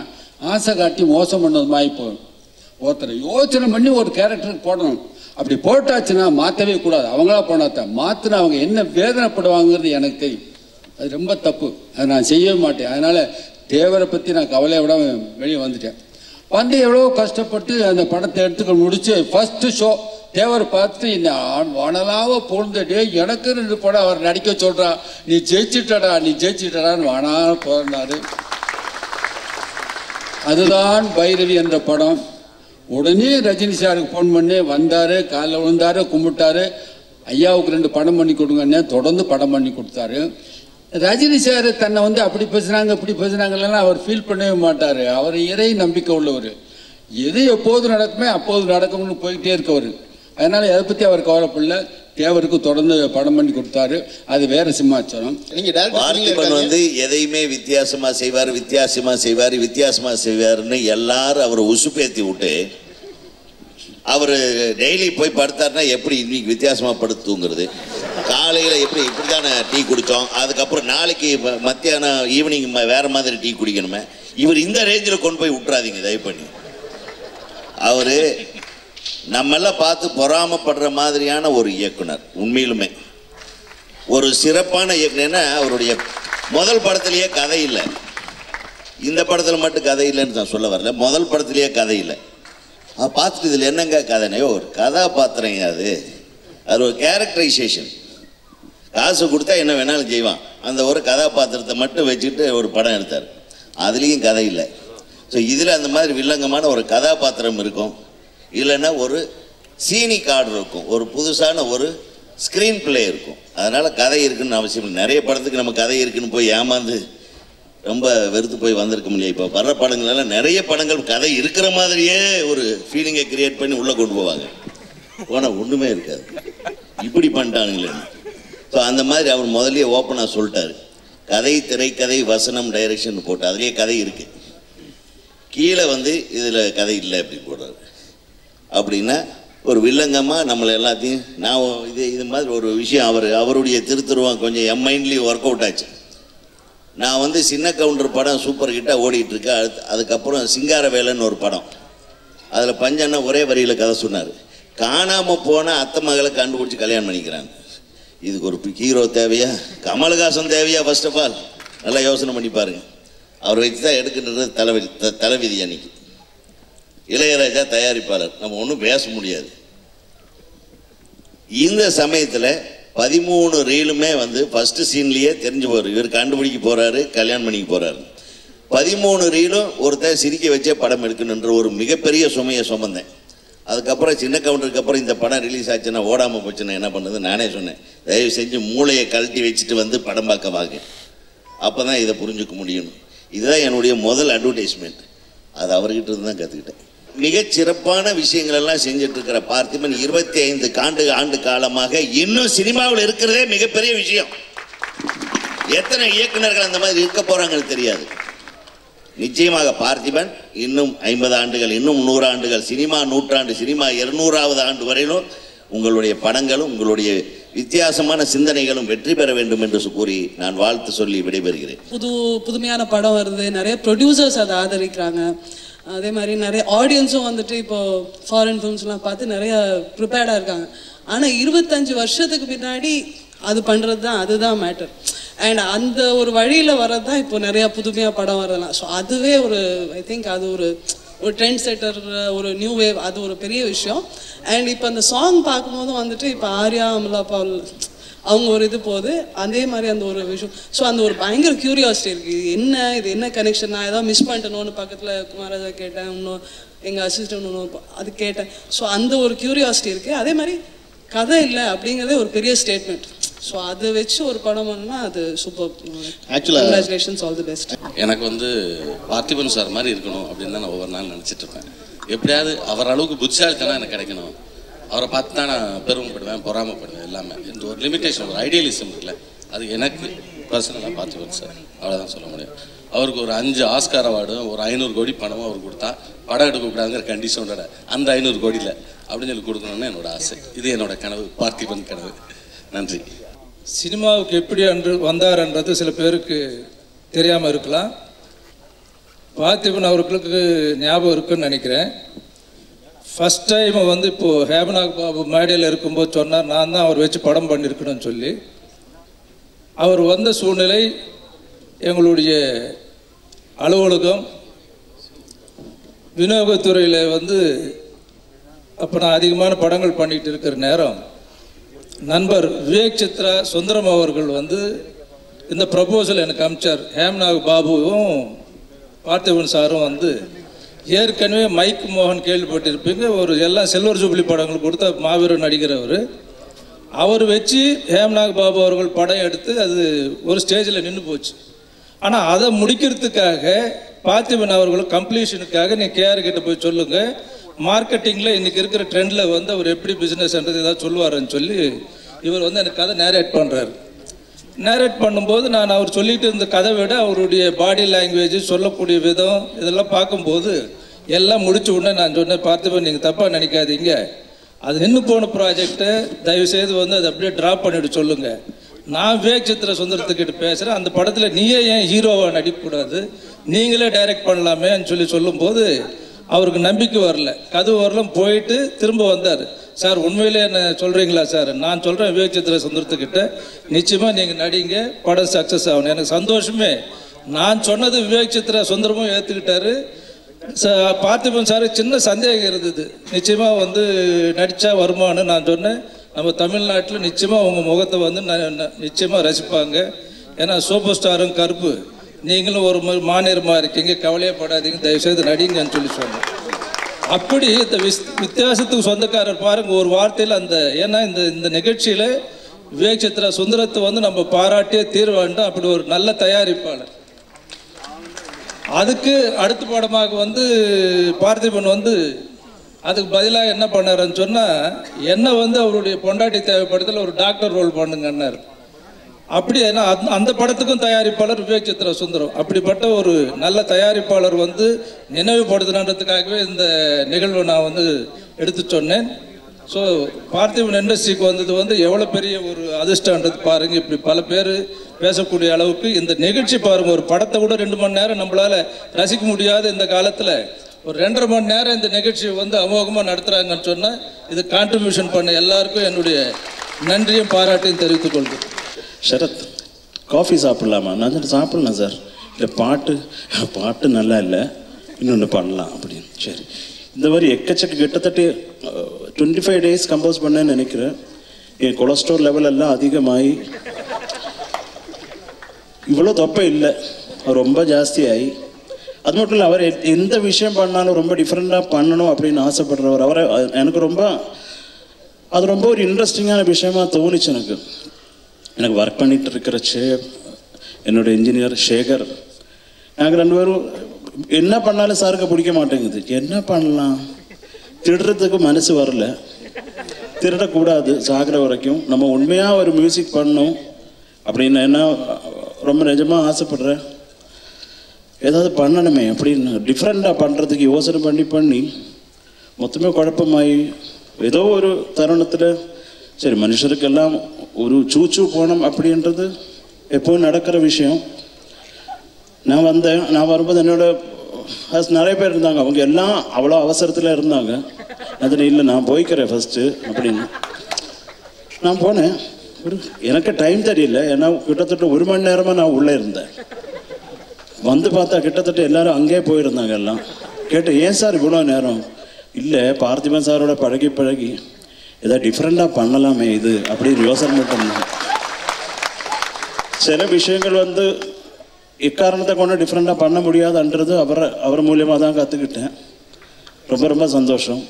ஆசை காட்டி மோசம் பண்ணது மாதிரி போகும். ஒருத்தரை யோசனை பண்ணி ஒரு கேரக்டருக்கு போடணும். அப்படி போட்டாச்சுன்னா மாற்றவே கூடாது. அவங்களா போனாத்தான் மாற்றினா அவங்க என்ன வேதனைப்படுவாங்கிறது எனக்கு தெரியும். அது ரொம்ப தப்பு, அதை நான் செய்யவே மாட்டேன். அதனால் தேவரை பற்றி நான் கவலையை விட வெளியே வந்துட்டேன். வந்து எவ்வளோ கஷ்டப்பட்டு அந்த படத்தை எடுத்துக்க முடிச்சு ஃபஸ்ட்டு ஷோ தேவர் பார்த்துட்டு இந்த வானலாவ பொழுதுட்டே எனக்கு 2 படம் அவர் நடிக்க சொல்கிறா, நீ ஜெயிச்சிட்டடா நீ ஜெயிச்சிட்டடான்னு வானாலும் போறாரு. அதுதான் பைரவி என்ற படம். உடனே ரஜினி சாருக்கு ஃபோன் பண்ணி வந்தார், காலைல விழுந்தார், கும்பிட்டாரு. ஐயாவுக்கு 2 படம் பண்ணி கொடுங்கன்னே தொடர்ந்து படம் பண்ணி கொடுத்தாரு. ரஜினி சார் தன்னை வந்து அப்படி பேசுனாங்க இப்படி பேசுனாங்கலாம் அவர் ஃபீல் பண்ணவே மாட்டார். அவர் இறை நம்பிக்கை உள்ளவர். எது எப்போது நடக்குமே அப்போது நடக்கும்னு போய்கிட்டே இருக்கவர். அதனால் எதை பற்றி அவர் கவலைப்படல. தேவருக்கு தொடர்ந்து படம் பண்ணி கொடுத்தாரு. அது வேற சிம்மாச்சரம். பார்த்திபன் வந்து எதையுமே வித்தியாசமா செய்வார், வித்தியாசமா செய்வார், வித்தியாசமா செய்வார்னு எல்லாரும் அவரை உசுப்பேத்தி விட்டு அவர் டெய்லி போய் படுத்தாருன்னா எப்படி இன்னைக்கு வித்தியாசமா படுத்துங்கிறது, காலையில் எப்படி இப்படி தானே டீ குடித்தோம், அதுக்கப்புறம் நாளைக்கு மத்தியானம் ஈவினிங் வேற மாதிரி டீ குடிக்கணுமே. இவர் இந்த ரேஞ்சில் கொண்டு போய் விட்டுறாதீங்க தயவு பண்ணி. அவர் நம்மெல்லாம் பார்த்து பொறாமப்படுற மாதிரியான ஒரு இயக்குனர். உண்மையிலுமே ஒரு சிறப்பான இயக்குனர்னா அவருடைய முதல் படத்திலேயே கதை இல்லை. இந்த படத்தில் மட்டும் கதை இல்லைன்னு நான் சொல்ல வரல. முதல் படத்திலேயே கதை இல்லை. பார்த்துட்டு இதில் என்னங்க கதைனே, ஒரு கதாபாத்திரங்க அது ஒரு கேரக்டரைசேஷன். காசு கொடுத்தா என்ன வேணாலும் செய்வான். அந்த ஒரு கதாபாத்திரத்தை மட்டும் வச்சுக்கிட்டு ஒரு படம் எடுத்தார். அதுலேயும் கதை இல்லை. ஸோ இதில் அந்த மாதிரி வில்லங்கமான ஒரு கதாபாத்திரம் இருக்கும், இல்லைன்னா ஒரு சீனி கார்டு இருக்கும், ஒரு புதுசான ஒரு ஸ்க்ரீன் பிளே இருக்கும். அதனால் கதை இருக்குன்னு அவசியம் இல்லை. நிறைய படத்துக்கு நம்ம கதை இருக்குன்னு போய் ஏமாந்து ரொம்ப வெறுத்து போய் வந்திருக்க முடியாது. இப்போ வர்ற படங்களெல்லாம் நிறைய படங்கள் கதை இருக்கிற மாதிரியே ஒரு ஃபீலிங்கை கிரியேட் பண்ணி உள்ளே கொண்டு போவாங்க. போனால் ஒன்றுமே இருக்காது, இப்படி பண்ணிட்டானுங்களே. ஸோ அந்த மாதிரி அவர் முதலே ஓப்பனாக சொல்லிட்டார். கதை, திரைக்கதை, வசனம், டைரக்ஷன் போட்டு அதுலேயே கதை இருக்குது. கீழே வந்து இதில் கதை இல்லை அப்படி போடுறாரு. அப்படின்னா ஒரு வில்லங்கமாக நம்மளை எல்லாத்தையும் நான் இது மாதிரி ஒரு விஷயம் அவருடைய திருத்துருவம் கொஞ்சம் என் மைண்ட்லேயும் ஒர்க் அவுட் ஆச்சு. நான் வந்து சின்ன கவுண்டர் படம் சூப்பர் ஹிட்டாக ஓடிட்டுருக்கேன். அதுக்கப்புறம் சிங்கார வேலைன்னு ஒரு படம், அதில் பஞ்சண்ணா ஒரே வரியில் கதை சொன்னார். காணாமல் போனால் அத்தை மகளை கண்டுபிடிச்சி கல்யாணம் பண்ணிக்கிறாங்க. இதுக்கு ஒரு ஹீரோ தேவையா, கமல்ஹாசன் தேவையா? ஃபர்ஸ்ட் ஆஃப் ஆல் நல்லா யோசனை பண்ணி பாருங்க. அவர் வச்சு தான் எடுக்கின்றது தலைவிதி. அன்னைக்கு இளையராஜா தயாரிப்பாளர், நம்ம ஒன்றும் பேச முடியாது. இந்த சமயத்தில் 13 ரீலுமே வந்து ஃபஸ்ட்டு சீன்லேயே தெரிஞ்சு போகிறார். இவர் கண்டுபிடிக்க போகிறாரு, கல்யாணம் பண்ணிக்க போகிறாரு. 13 ரீலும் ஒருத்தர் சிரிக்க வச்சே படம் எடுக்கணுன்ற ஒரு மிகப்பெரிய சுமையை சுமந்தேன். அதுக்கப்புறம் சின்ன கவுண்டருக்கு அப்புறம் இந்த படம் ரிலீஸ் ஆச்சுன்னா ஓடாமல் போச்சுன்னா என்ன பண்ணுறது நானே சொன்னேன், தயவு செஞ்சு மூளையை கழட்டி வச்சுட்டு வந்து படம் பார்க்க வாங்க, அப்போ தான் இதை புரிஞ்சுக்க முடியும். இதுதான் என்னுடைய முதல் அட்வர்டைஸ்மெண்ட். அது அவர்கிட்ட இருந்து தான் கற்றுக்கிட்டேன். மிகச்சிறப்பான விஷயங்கள் எல்லாம் செஞ்சுட்டு இருக்கிற பார்த்திபன் 25 ஆண்டு காலமாக இன்னும் சினிமாவில் இருக்கிறதே மிகப்பெரிய விஷயம். எத்தனை இயக்குநர்கள் அந்த மாதிரி இருக்க போறாங்கன்னு தெரியாது. நிச்சயமாக பார்த்திபன் இன்னும் 50 ஆண்டுகள், இன்னும் 100 ஆண்டுகள், சினிமா 100 ஆண்டு, சினிமா 200வது ஆண்டு வரையிலும் உங்களுடைய படங்களும் உங்களுடைய வித்தியாசமான சிந்தனைகளும் வெற்றி பெற வேண்டும் என்று கூறி நான் வாழ்த்து சொல்லி விடைபெறுகிறேன். புதுமையான படம் வருது, நிறைய ப்ரொடியூசர்ஸ் அதை ஆதரிக்கிறாங்க. அதே மாதிரி நிறைய ஆடியன்ஸும் வந்துட்டு இப்போ ஃபாரின் ஃபிலிம்ஸ்லாம் பார்த்து நிறைய ப்ரிப்பேர்டாக இருக்காங்க. ஆனால் 25 வருஷத்துக்கு பின்னாடி அது பண்ணுறது தான், அதுதான் மேட்டர். அண்ட் அந்த ஒரு வழியில் வர்றது தான் இப்போ நிறையா புதுமையாக படம் வரலாம். ஸோ அதுவே ஒரு ஐ திங்க் அது ஒரு ட்ரெண்ட் செட்டர், ஒரு நியூ வேவ், அது ஒரு பெரிய விஷயம். அண்ட் இப்போ அந்த சாங் பார்க்கும்போதும் வந்துட்டு இப்போ ஆர்யா அமலா பால் அவங்க ஒரு இது போகுது, அதே மாதிரி அந்த ஒரு விஷயம். ஸோ அந்த ஒரு பயங்கர க்யூரியாசிட்டி இருக்குது, இது என்ன கனெக்ஷன், நான் ஏதாவது மிஸ் பண்ணிட்டேனோன்னு பக்கத்தில் குமாராஜா கேட்டேன், இன்னும் எங்கள் அசிஸ்டன்ட் ஒன்று அது கேட்டேன். ஸோ அந்த ஒரு க்யூரியாசிட்டி இருக்குது. அதே மாதிரி கதை இல்லை அப்படிங்கிறதே ஒரு பெரிய ஸ்டேட்மெண்ட். ஸோ அதை வச்சு ஒரு படம் பண்ணா அது சூப்பர். ஆக்சுவலாக கங்க்ராச்சுலேஷன்ஸ், ஆல் தி பெஸ்ட். எனக்கு வந்து பார்த்திபன் சார் மாதிரி இருக்கணும் அப்படின்னு தான் நான் ஒவ்வொரு நாள் நினச்சிட்டு இருப்பேன். எப்படியாவது அவர் அளவுக்கு புத்திசாலித்தனம் எனக்கு கிடைக்கணும், அவரை பார்த்து தான் நான் பெருமைப்படுவேன், பொறாமப்படுவேன். எல்லாமே இந்த ஒரு லிமிட்டேஷன், ஒரு ஐடியலிசம் இருக்குல்ல, அது எனக்கு பர்சனலாக பார்த்திபன் சார், அவ்வளோதான் சொல்ல முடியும். அவருக்கு ஒரு 5 ஆஸ்கார் அவார்டும் ஒரு 500 கோடி பணமும் அவர் கொடுத்தா படம் எடுக்கக்கூடாதுங்கிற கண்டிஷனோட அந்த 500 கோடியில் அப்படின்னு சொல்லி கொடுக்கணும்னு என்னோட ஆசை. இது என்னோட கனவு, பார்த்திபன் கனவு. நன்றி. சினிமாவுக்கு எப்படி வந்தார்ன்றது சில பேருக்கு தெரியாமல் இருக்கலாம். பார்த்திபன் அவர்களுக்கு ஞாபகம் இருக்குன்னு நினைக்கிறேன். ஃபஸ்ட் டைம் வந்து இப்போது ஹேமநாத் பாபு மேடையில் இருக்கும்போது சொன்னார், நான் தான் அவர் வச்சு படம் பண்ணியிருக்கணும்னு சொல்லி. அவர் வந்த சூழ்நிலை, எங்களுடைய அலுவலகம் விநியோகத்துறையில் வந்து அப்போ நான் அதிகமான படங்கள் பண்ணிகிட்டு இருக்கிற நேரம், நண்பர் விவேக் சித்ரா சுந்தரம் அவர்கள் வந்து இந்த ப்ரப்போசல் எனக்கு அனுப்பிச்சார். ஹேமநாத் பாபுவும் பார்த்திபன் சாரும் வந்து ஏற்கனவே மைக் மோகன் கேள்விப்பட்டிருப்பீங்க, ஒரு எல்லாம் சில்வர் ஜூப்ளி படங்கள் கொடுத்த மாபெரும் நடிகர் அவர் வச்சு ஹேமநாத் பாபு அவர்கள் படம் எடுத்து அது ஒரு ஸ்டேஜில் நின்று போச்சு. ஆனால் அதை முடிக்கிறதுக்காக பார்த்திபன் அவர்களும் கம்ப்ளீஷனுக்காக நீ கேஆர் கிட்ட போய் சொல்லுங்கள், மார்க்கெட்டிங்கில் இன்றைக்கி இருக்கிற ட்ரெண்டில் வந்து அவர் எப்படி பிஸ்னஸ்ன்றது ஏதாவது சொல்லுவாருன்னு சொல்லி இவர் வந்து எனக்கு கதை நேரேட் பண்ணுறாரு. நேரேட் பண்ணும்போது நான் அவர் சொல்லிட்டு இருந்த கதை விட அவருடைய பாடி லாங்குவேஜ், சொல்லக்கூடிய விதம் இதெல்லாம் பார்க்கும்போது எல்லாம் முடிச்ச உடனே நான் சொன்னேன், பார்த்திபன் நீங்கள் தப்பாக நினைக்காதீங்க, அது நின்று போன ப்ராஜெக்டை தயவுசெய்து வந்து அதை அப்படியே ட்ராப் பண்ணிவிட்டு சொல்லுங்கள், நான் விவேக் சித்ரா சுந்தரத்துக்கிட்ட பேசுகிறேன், அந்த படத்தில் நீயே ஏன் ஹீரோவாக நடிக்கக்கூடாது, நீங்களே டைரக்ட் பண்ணலாமேன்னு சொல்லும்போது அவருக்கு நம்பிக்கை வரல, கதவு வரலாம் போயிட்டு திரும்ப வந்தார். சார் உண்மையிலே என்ன சொல்கிறீங்களா சார்? நான் சொல்கிறேன் விவேக் சித்ரா சுந்தரத்துக்கிட்ட நிச்சயமாக நீங்கள் நடிங்க, படம் சக்ஸஸ் ஆகணும். எனக்கு சந்தோஷமே, நான் சொன்னது விவேக் சித்ரா சுந்தரமும் ஏற்றுக்கிட்டாரு. பார்த்திபன் சார் சின்ன சந்தேகம் இருந்தது, நிச்சயமாக வந்து நடித்தா வருமானு. நான் சொன்னேன், நம்ம தமிழ்நாட்டில் நிச்சயமாக உங்கள் முகத்தை வந்து நிச்சயமாக ரசிப்பாங்க, ஏன்னா சூப்பர் ஸ்டாரும் கருப்பு, நீங்களும் ஒரு மாநிலமாக இருக்கீங்க, கவலையே படாதீங்க, தயவுசெய்து நடிங்கன்னு சொன்னேன். அப்படி இந்த வித்தியாசத்துக்கு சொந்தக்காரர் பாருங்க ஒரு வார்த்தையில் அந்த, ஏன்னா இந்த நிகழ்ச்சியில் விவேக் சித்ரா சுந்தரத்தை வந்து நம்ம பாராட்டியே தீர வேண்டும். அப்படி ஒரு நல்ல தயாரிப்பாளர். அதுக்கு அடுத்த படமாக வந்து பார்த்திபன் வந்து அதுக்கு பதிலாக என்ன பண்ணாருன்னு சொன்னால், என்ன வந்து அவருடைய பொண்டாட்டி தேவைப்படுதல் ஒரு டாக்டர் ரோல் பண்ணுங்கன்னாரு. அப்படி ஏன்னா அந்த படத்துக்கும் தயாரிப்பாளர் விவேக் சித்ரா சுந்தரம். அப்படிப்பட்ட ஒரு நல்ல தயாரிப்பாளர் வந்து நினைவுபடுத்தணுன்றதுக்காகவே இந்த நிகழ்வை நான் வந்து எடுத்து சொன்னேன். ஸோ பார்த்திபன் இண்டஸ்ட்ரிக்கு வந்தது வந்து எவ்வளோ பெரிய ஒரு அதிர்ஷ்டன்றது பாருங்கள். இப்படி பல பேர் பேசக்கூடிய அளவுக்கு இந்த நிகழ்ச்சி பாருங்கள், ஒரு படத்தை கூட 2 மணி நேரம் நம்மளால் ரசிக்க முடியாத இந்த காலத்தில் ஒரு 2.5 மணி நேரம் இந்த நிகழ்ச்சியை வந்து அமோகமாக நடத்துகிறாங்கன்னு சொன்னால், இது கான்ட்ரிபியூஷன் பண்ண எல்லாருக்கும் என்னுடைய நன்றியும் பாராட்டையும் தெரிவித்துக் கொள்கிறேன். ஷரத், காஃபி சாப்பிட்லாமா? நான் சொல்லிட்டு சாப்பிட்லாம் சார். இல்லை பாட்டு நல்லா இல்லை, இன்னொன்று பண்ணலாம் அப்படின்னு. சரி, இந்த மாதிரி எக்கச்சக்க கிட்டத்தட்ட 25 days கம்போஸ் பண்ணேன்னு நினைக்கிறேன். என் கொலஸ்ட்ரால் லெவல் எல்லாம் அதிகமாகி இவ்வளோ தொப்பை இல்லை, ரொம்ப ஜாஸ்தியாகி, அது மட்டும் இல்லை அவர் எந்த விஷயம் பண்ணாலும் ரொம்ப டிஃப்ரெண்ட்டாக பண்ணணும் அப்படின்னு ஆசைப்படுறவர். அவரை எனக்கு அது ரொம்ப ஒரு இன்ட்ரெஸ்டிங்கான விஷயமா தோணுச்சு. எனக்கு ஒர்க் பண்ணிட்டு இருக்கிற என்னோட இன்ஜினியர் சேகர், நாங்கள் 2 பேரும் என்ன பண்ணாலும் சாருக்கு பிடிக்க மாட்டேங்குது. என்ன பண்ணலாம், திருடுறதுக்கு மனசு வரல, திருடக்கூடாது சாகிற வரைக்கும், நம்ம உண்மையாக ஒரு மியூசிக் பண்ணணும் அப்படின்னு என்ன ரொம்ப நிஜமாக ஆசைப்படுறேன். ஏதாவது பண்ணணுமே அப்படின்னு டிஃப்ரெண்ட்டாக பண்ணுறதுக்கு யோசனை பண்ணி மொத்தமே குழப்பமாயி ஏதோ ஒரு தருணத்தில் சரி மனுஷருக்கெல்லாம் ஒரு சூச்சு போனோம் அப்படின்றது எப்போவும் நடக்கிற விஷயம். நான் வந்தேன், நான் வரும்போது என்னோட நிறைய பேர் இருந்தாங்க, அவங்க எல்லாம் அவ்வளோ அவசரத்தில் இருந்தாங்க. அதில் இல்லை நான் போய்க்கிறேன் ஃபஸ்ட்டு அப்படின்னு நான் போனேன். எனக்கு டைம் தெரியல, ஏன்னா கிட்டத்தட்ட 1 மணி நேரமாக நான் உள்ளே இருந்தேன். வந்து பார்த்தா கிட்டத்தட்ட எல்லாரும் அங்கேயே போயிருந்தாங்க. எல்லாம் கேட்டேன், ஏன் சார் இவ்வளோ நேரம்? இல்லை பார்த்திபன் சாரோட பழகி ஏதாவது டிஃப்ரெண்ட்டாக பண்ணலாமே இது அப்படின்னு யோசனை பண்ணேன். சில விஷயங்கள் வந்து இக்காரணத்தை கொண்டு டிஃப்ரெண்ட்டாக பண்ண முடியாதுன்றது அவர் மூலியமாக தான் கற்றுக்கிட்டேன். ரொம்ப ரொம்ப சந்தோஷம்.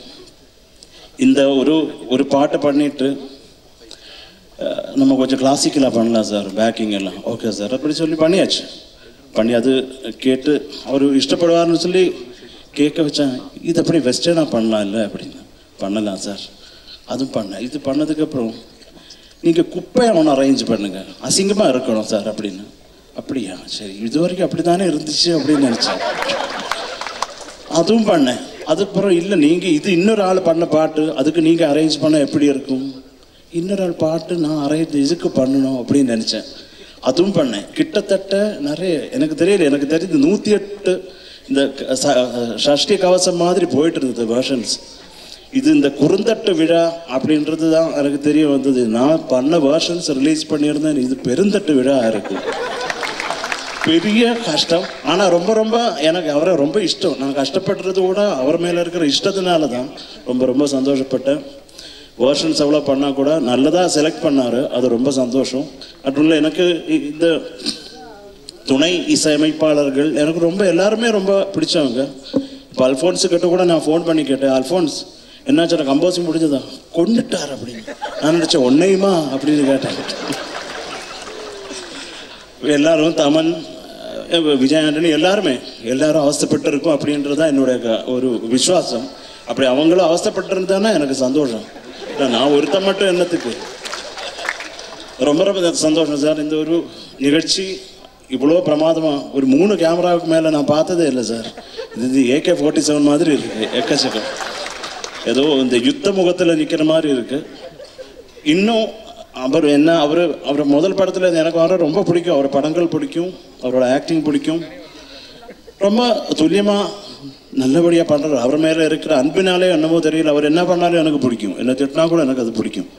இந்த ஒரு பாட்டை பண்ணிட்டு நம்ம கொஞ்சம் கிளாசிக்கலாக பண்ணலாம் சார், பேக்கிங் எல்லாம் ஓகே சார் அப்படி சொல்லி பண்ணியாச்சு. பண்ணி அது கேட்டு அவர் இஷ்டப்படுவார்னு சொல்லி கேட்க வச்சேன். இது அப்படி வெஸ்டர்னாக பண்ணலாம் இல்லை அப்படின்னு. பண்ணலாம் சார், அதுவும் பண்ணேன். இது பண்ணதுக்கப்புறம் நீங்கள் குப்பையை ஒன்று அரேஞ்ச் பண்ணுங்க, அசிங்கமாக இருக்கணும் சார் அப்படின்னு. அப்படியா, சரி இது வரைக்கும் அப்படி தானே இருந்துச்சு அப்படின்னு நினச்சேன். அதுவும் பண்ணேன். அதுக்கப்புறம் இல்லை நீங்கள் இது இன்னொரு ஆள் பண்ண பாட்டு, அதுக்கு நீங்கள் அரேஞ்ச் பண்ண எப்படி இருக்கும்? இன்னொரு ஆள் பாட்டு நான் அரேஞ்ச் இதுக்கு பண்ணணும் அப்படின்னு நினச்சேன். அதுவும் பண்ணேன். கிட்டத்தட்ட நிறைய எனக்கு தெரியல, எனக்கு தெரிஞ்சு 108 இந்த ஷஷ்டி கவசம் மாதிரி போயிட்டு இருந்தது வெர்ஷன்ஸ். இது இந்த குறுந்தட்டு விழா அப்படின்றது தான் எனக்கு தெரிய வந்தது. நான் பண்ண வெர்ஷன்ஸ் ரிலீஸ் பண்ணியிருந்தேன், இது பெருந்தட்டு விழா இருக்கு. பெரிய கஷ்டம். ஆனால் ரொம்ப ரொம்ப எனக்கு அவரை ரொம்ப இஷ்டம். நான் கஷ்டப்படுறது கூட அவர் மேலே இருக்கிற இஷ்டத்தினால தான். ரொம்ப ரொம்ப சந்தோஷப்பட்டேன். வெர்ஷன்ஸ் எவ்வளோ பண்ணால் கூட நல்லதாக செலக்ட் பண்ணார், அது ரொம்ப சந்தோஷம். அதுல எனக்கு இந்த துணை இசையமைப்பாளர்கள் எனக்கு ரொம்ப எல்லாருமே ரொம்ப பிடிச்சவங்க. இப்போ அல்ஃபோன்ஸு கிட்ட கூட நான் ஃபோன் பண்ணி கேட்டேன், அல்ஃபோன்ஸ் என்னாச்சு கம்போசிங் முடிஞ்சதா? கொண்டுட்டார் அப்படின்னு. நான் நினச்சேன் ஒன்னையுமா அப்படின்னு கேட்டேன். எல்லாரும் தமன், விஜய் ஆண்டனி எல்லாரும் அவஸ்தைப்பட்டு இருக்கும் அப்படின்றதான் என்னுடைய ஒரு விசுவாசம். அப்படி அவங்களும் அவஸ்தைப்பட்டிருந்தானா எனக்கு சந்தோஷம். நான் ஒருத்தன் மட்டும் என்னத்துக்கு. ரொம்ப ரொம்ப சந்தோஷம் சார். இந்த ஒரு நிகழ்ச்சி இவ்வளோ பிரமாதமாக ஒரு 3 கேமராவுக்கு மேலே நான் பார்த்ததே இல்லை சார். இது AK-47 மாதிரி இருக்குது. எக்கச்சக்கம் ஏதோ இந்த யுத்த முகத்தில் நிற்கிற மாதிரி இருக்குது. இன்னும் அவர் முதல் படத்தில் எனக்கு வர ரொம்ப பிடிக்கும். அவர் படங்கள் பிடிக்கும், அவரோட ஆக்டிங் பிடிக்கும். ரொம்ப துல்லியமாக நல்லபடியாக பண்ணுறாரு. அவர் மேலே இருக்கிற அன்பினாலே என்னமோ தெரியல, அவர் என்ன பண்ணாலும் எனக்கு பிடிக்கும். என்ன திட்டினா கூட எனக்கு அது பிடிக்கும்.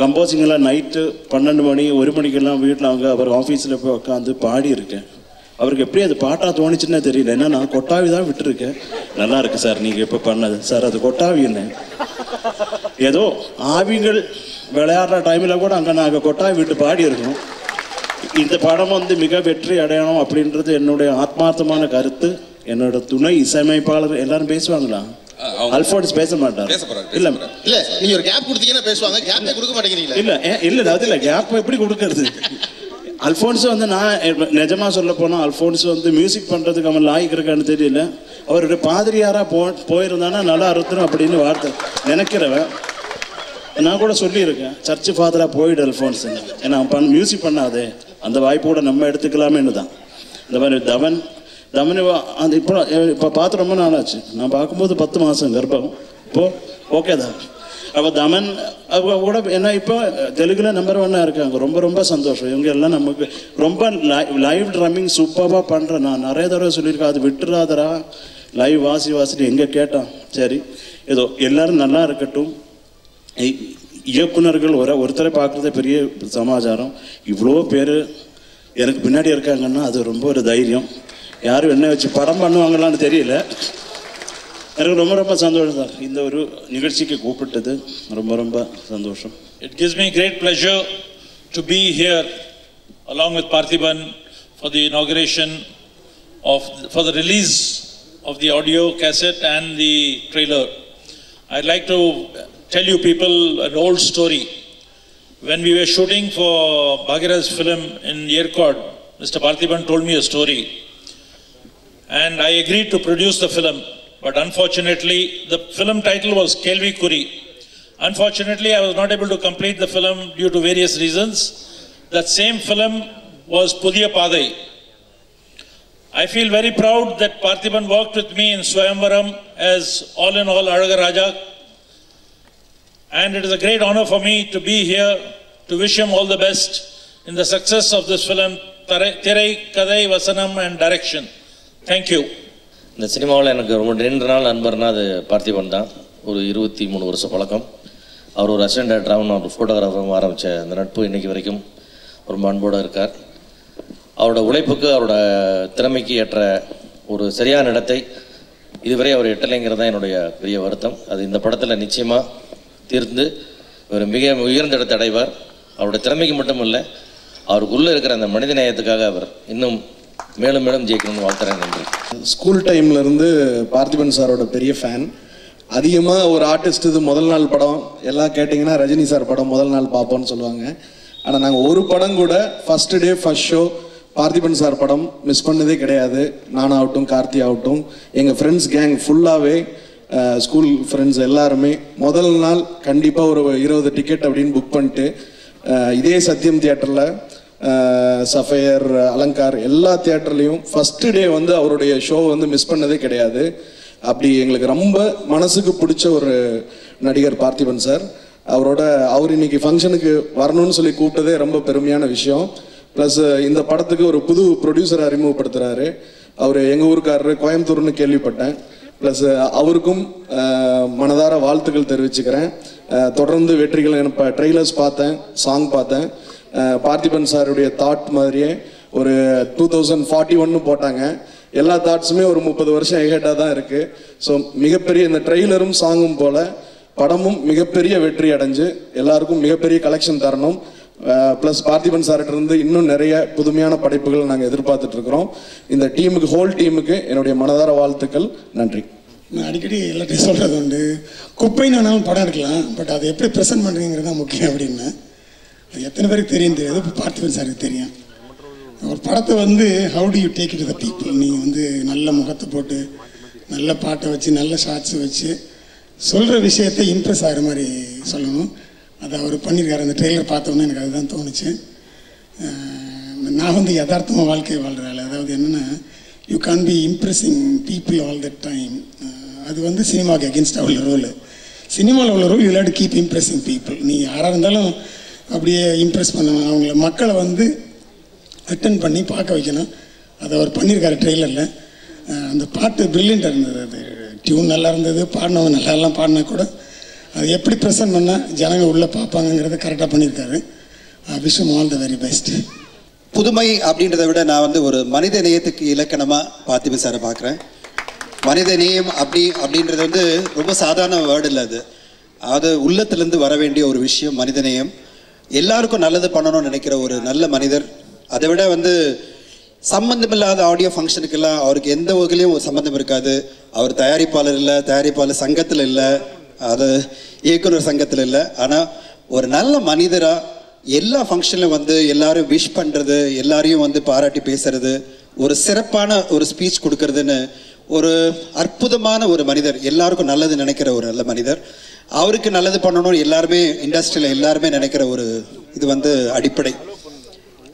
கம்போசிங்கெல்லாம் நைட்டு 12 மணி 1 மணிக்கெல்லாம் வீட்டில் அவர் ஆஃபீஸில் போய் உட்காந்து பாடியிருக்கேன். அவருக்கு எப்படி அது பாட்டாக தோணிச்சுன்னே தெரியல. ஏன்னா நான் கொட்டாவி தான் விட்டுருக்கேன். நல்லா இருக்கு சார் நீங்கள் இப்போ பண்ணது சார், அது கொட்டாவி என்ன ஏதோ ஆவிகள் விளையாடுற டைமில் கூட அங்கே நாங்கள் கொட்டாவி விட்டு பாடியிருக்கோம். இந்த படம் வந்து மிக வெற்றி அடையணும் அப்படின்றது என்னுடைய ஆத்மார்த்தமான கருத்து. என்னோட துணை இசையமைப்பாளர் எல்லாரும் பேசுவாங்களா? அல்ஃபோன்ஸ் பேச மாட்டார். இல்ல இல்ல நீங்க ஒரு கேப் கொடுத்தீங்கன்னா பேசுவாங்க, கேப்பே கொடுக்க மாட்டேங்கிறீங்களா? இல்ல அது இல்ல, கேப் எப்படி கொடுக்கறது? அல்ஃபோன்ஸ் வந்து நான் நிஜமா சொல்ல போனா அல்ஃபோன்ஸ் வந்து மியூசிக் பண்றதுக்கு அவன் லாய்க்கு இருக்கான்னு தெரியல. அவருடைய பாதிரியாரா போயிருந்தானா நல்லா அறுத்தணும் அப்படின்னு வார்த்தை நினைக்கிறவன். நான் கூட சொல்லியிருக்கேன், சர்ச்சு ஃபாதரா போயிடு அல்ஃபோன்ஸ், ஏன்னா அவன் மியூசிக் பண்ணாதே, அந்த வாய்ப்போட நம்ம எடுத்துக்கலாமேன்னு தான். இந்த மாதிரி தமன் அந்த இப்போ பார்த்து ரொம்ப நாளாச்சு. நான் பார்க்கும்போது 10 மாதம் கர்ப்பம். இப்போது ஓகே தான். அப்போ தமன் அவங்க கூட என்ன இப்போ தெலுங்குல நம்பர் 1 இருக்காங்க. ரொம்ப ரொம்ப சந்தோஷம். இவங்க எல்லாம் நமக்கு ரொம்ப லைவ் ட்ரம்மிங் சூப்பராக பண்ணுறேன். நான் நிறைய தடவை சொல்லியிருக்கேன், அது விட்டுறாதரா லைவ் வாசிட்டு எங்கே கேட்டான். சரி ஏதோ எல்லாரும் நல்லா இருக்கட்டும். இயக்குனர்கள் ஒருத்தரை பார்க்குறதே பெரிய சமாச்சாரம். இவ்வளோ பேர் எனக்கு பின்னாடி இருக்காங்கன்னா அது ரொம்ப ஒரு தைரியம். யாரும் என்ன வச்சு படம் பண்ணுவாங்களான்னு தெரியல. எனக்கு ரொம்ப ரொம்ப சந்தோஷம் சார் இந்த ஒரு நிகழ்ச்சிக்கு கூப்பிட்டது. ரொம்ப ரொம்ப சந்தோஷம். It gives me great pleasure to be here along with Parthiban for the inauguration for the release of the audio cassette and the trailer. I'd like to tell you people an old story. When we were shooting for Bhagira's film in Yerkod, Mr. Parthiban told me a story. And I agreed to produce the film, but unfortunately the film title was Kelvi Kuri. Unfortunately I was not able to complete the film due to various reasons. That same film was Pudhiya Padai. I feel very proud that Parthiban worked with me in Swayamvaram as all in all Araga Raja. And it is a great honor for me to be here to wish him all the best in the success of this film, Thirai, Kadai, Vasanam and direction. Thank you. இந்த சினிமாவில் எனக்கு ரொம்ப நீண்ட நாள் நண்பர்னா அது பார்த்திபன் தான். ஒரு 23 வருஷம் பழக்கம். அவர் ஒரு அசிஸ்டன்ட் டேரக்டராகவும் நான் ஒரு ஃபோட்டோகிராஃபராகவும் ஆரம்பித்த அந்த நட்பு இன்றைக்கி வரைக்கும் ரொம்ப அன்போடு இருக்கார். அவரோட உழைப்புக்கு அவரோட திறமைக்கு ஏற்ற ஒரு சரியான இடத்தை இதுவரை அவர் எட்டலைங்கிறது தான் என்னுடைய பெரிய வருத்தம். அது இந்த படத்தில் நிச்சயமாக தீர்ந்து ஒரு மிக உயர்ந்த இடத்தை அடைவார். அவருடைய திறமைக்கு மட்டும் இல்லை, அவருக்குள்ளே இருக்கிற அந்த மனித நேயத்துக்காக அவர் இன்னும் மேலும் மேலும் ஜெயிக்கணும்னு வாழ்த்துறேன். நன்றி. ஸ்கூல் டைம்லேருந்து பார்த்திபன் சாரோட பெரிய ஃபேன். அதிகமாக ஒரு ஆர்டிஸ்ட் இது முதல் நாள் படம் எல்லாம் கேட்டிங்கன்னா ரஜினி சார் படம் முதல் நாள் பார்ப்போம்னு சொல்லுவாங்க. ஆனால் நாங்கள் ஒரு படம் கூட first day first show Parthiban sir படம் மிஸ் பண்ணதே கிடையாது. நானாகட்டும் கார்த்தி ஆகட்டும் எங்கள் ஃப்ரெண்ட்ஸ் கேங் ஃபுல்லாகவே ஸ்கூல் ஃப்ரெண்ட்ஸ் எல்லாருமே முதல் நாள் கண்டிப்பாக ஒரு 20 டிக்கெட் அப்படின்னு புக் பண்ணிட்டு இதே சத்யம் தியேட்டரில் சஃபயர் அலங்கார் எல்லா தியேட்டர்லேயும் ஃபஸ்ட்டு டே வந்து அவருடைய ஷோ வந்து மிஸ் பண்ணதே கிடையாது. அப்படி எங்களுக்கு ரொம்ப மனசுக்கு பிடிச்ச ஒரு நடிகர் பார்த்திபன் சார். அவர் இன்னைக்கு ஃபங்க்ஷனுக்கு வரணும்னு சொல்லி கூப்பிட்டதே ரொம்ப பெருமையான விஷயம். ப்ளஸ் இந்த படத்துக்கு ஒரு புது ப்ரொடியூசரை அறிமுகப்படுத்துகிறாரு. அவர் எங்கள் ஊருக்காரரு, கோயம்புத்தூர்னு கேள்விப்பட்டேன். ப்ளஸ் அவருக்கும் மனதார வாழ்த்துக்கள் தெரிவிச்சுக்கிறேன். தொடர்ந்து வெற்றிகள். இப்போ ட்ரெய்லர்ஸ் பார்த்தேன், சாங் பார்த்தேன். பார்த்திபன் சாருடைய தாட் மாதிரியே ஒரு 2041 போட்டாங்க. எல்லா தாட்ஸுமே ஒரு 30 வருஷம் எகேட்டாக தான் இருக்குது. ஸோ மிகப்பெரிய இந்த ட்ரெய்லரும் சாங்கும் போல் படமும் மிகப்பெரிய வெற்றி அடைஞ்சு எல்லாருக்கும் மிகப்பெரிய கலெக்ஷன் தரணும். ப்ளஸ் பார்த்திபன் சார்கிட்ட இன்னும் நிறைய புதுமையான படைப்புகள் நாங்கள் எதிர்பார்த்துட்ருக்குறோம். இந்த டீமுக்கு, ஹோல் டீமுக்கு என்னுடைய மனதார வாழ்த்துக்கள். நன்றி. நான் அடிக்கடி எல்லாத்தையும் சொல்கிறது உண்டு, குப்பைன்னு வேணாலும் படம் எடுக்கலாம், பட் அதை எப்படி ப்ரெசென்ட் பண்ணுறீங்கிறது தான் முக்கியம் அப்படின்னு. அது எத்தனை பேருக்கு தெரியாது, இப்போ பார்த்திபன் சாருக்கு தெரியும். ஒரு படத்தை வந்து how to you take it to the people. நீங்கள் வந்து நல்ல முகத்தை போட்டு நல்ல பாட்டை வச்சு நல்ல ஷார்ட்ஸை வச்சு சொல்கிற விஷயத்தை இம்ப்ரெஸ் ஆகிற மாதிரி சொல்லணும். அதை அவர் பண்ணியிருக்காரு. அந்த ட்ரெய்லர் பார்த்தோன்னே எனக்கு அதுதான் தோணுச்சு. நான் வந்து யதார்த்தமாக வாழ்க்கையை வாழ்கிறாள். அதாவது என்னென்னா, you can be impressing people all the time. அது வந்து சினிமாவுக்கு அகேன்ஸ்டாக உள்ள ரோல். சினிமாவில் உள்ள role you have to keep impressing people. நீ யாராக இருந்தாலும் அப்படியே இம்ப்ரெஸ் பண்ணணும், அவங்கள மக்களை வந்து அட்டென்ட் பண்ணி பார்க்க வைக்கணும். அதை அவர் பண்ணியிருக்காரு ட்ரெய்லரில். அந்த பாட்டு ப்ரில்லியண்ட்டாக இருந்தது. அது டியூன் நல்லா இருந்தது, பாடினவங்க நல்லாலாம் பாடினா கூட அது எப்படி ப்ரெசென்ட் பண்ணால் ஜனங்க உள்ளே பார்ப்பாங்கங்கிறத கரெக்டாக பண்ணியிருக்காரு. Wish him all the very best. புதுமை அப்படின்றத விட நான் வந்து ஒரு மனித நேயத்துக்கு இலக்கணமாக பார்த்திபன் சாரை பார்க்குறேன். மனித நேயம் அப்படின்றது வந்து ரொம்ப சாதாரண வேர்டு இல்லை. அது உள்ளத்துலேருந்து வர வேண்டிய ஒரு விஷயம். மனித நேயம், எல்லாருக்கும் நல்லது பண்ணணும்னு நினைக்கிற ஒரு நல்ல மனிதர். அதை விட வந்து சம்பந்தமில்லாத ஆடியோ ஃபங்க்ஷனுக்கெல்லாம் அவருக்கு எந்த வகையிலையும் ஒரு சம்மந்தம் இருக்காது. அவர் தயாரிப்பாளர் இல்லை, தயாரிப்பாளர் சங்கத்தில் இல்லை, அது இயக்குனர் சங்கத்தில் இல்லை. ஆனால் ஒரு நல்ல மனிதராக எல்லா ஃபங்க்ஷன்லையும் வந்து எல்லாரும் விஷ் பண்ணுறது, எல்லாரையும் வந்து பாராட்டி பேசுறது, ஒரு சிறப்பான ஒரு ஸ்பீச் கொடுக்கறதுன்னு ஒரு அற்புதமான ஒரு மனிதர். எல்லாருக்கும் நல்லது நினைக்கிற ஒரு நல்ல மனிதர். அவருக்கு நல்லது பண்ணணும்னு எல்லாருமே இண்டஸ்ட்ரியில் எல்லாருமே நினைக்கிற ஒரு இது வந்து அடிப்படை.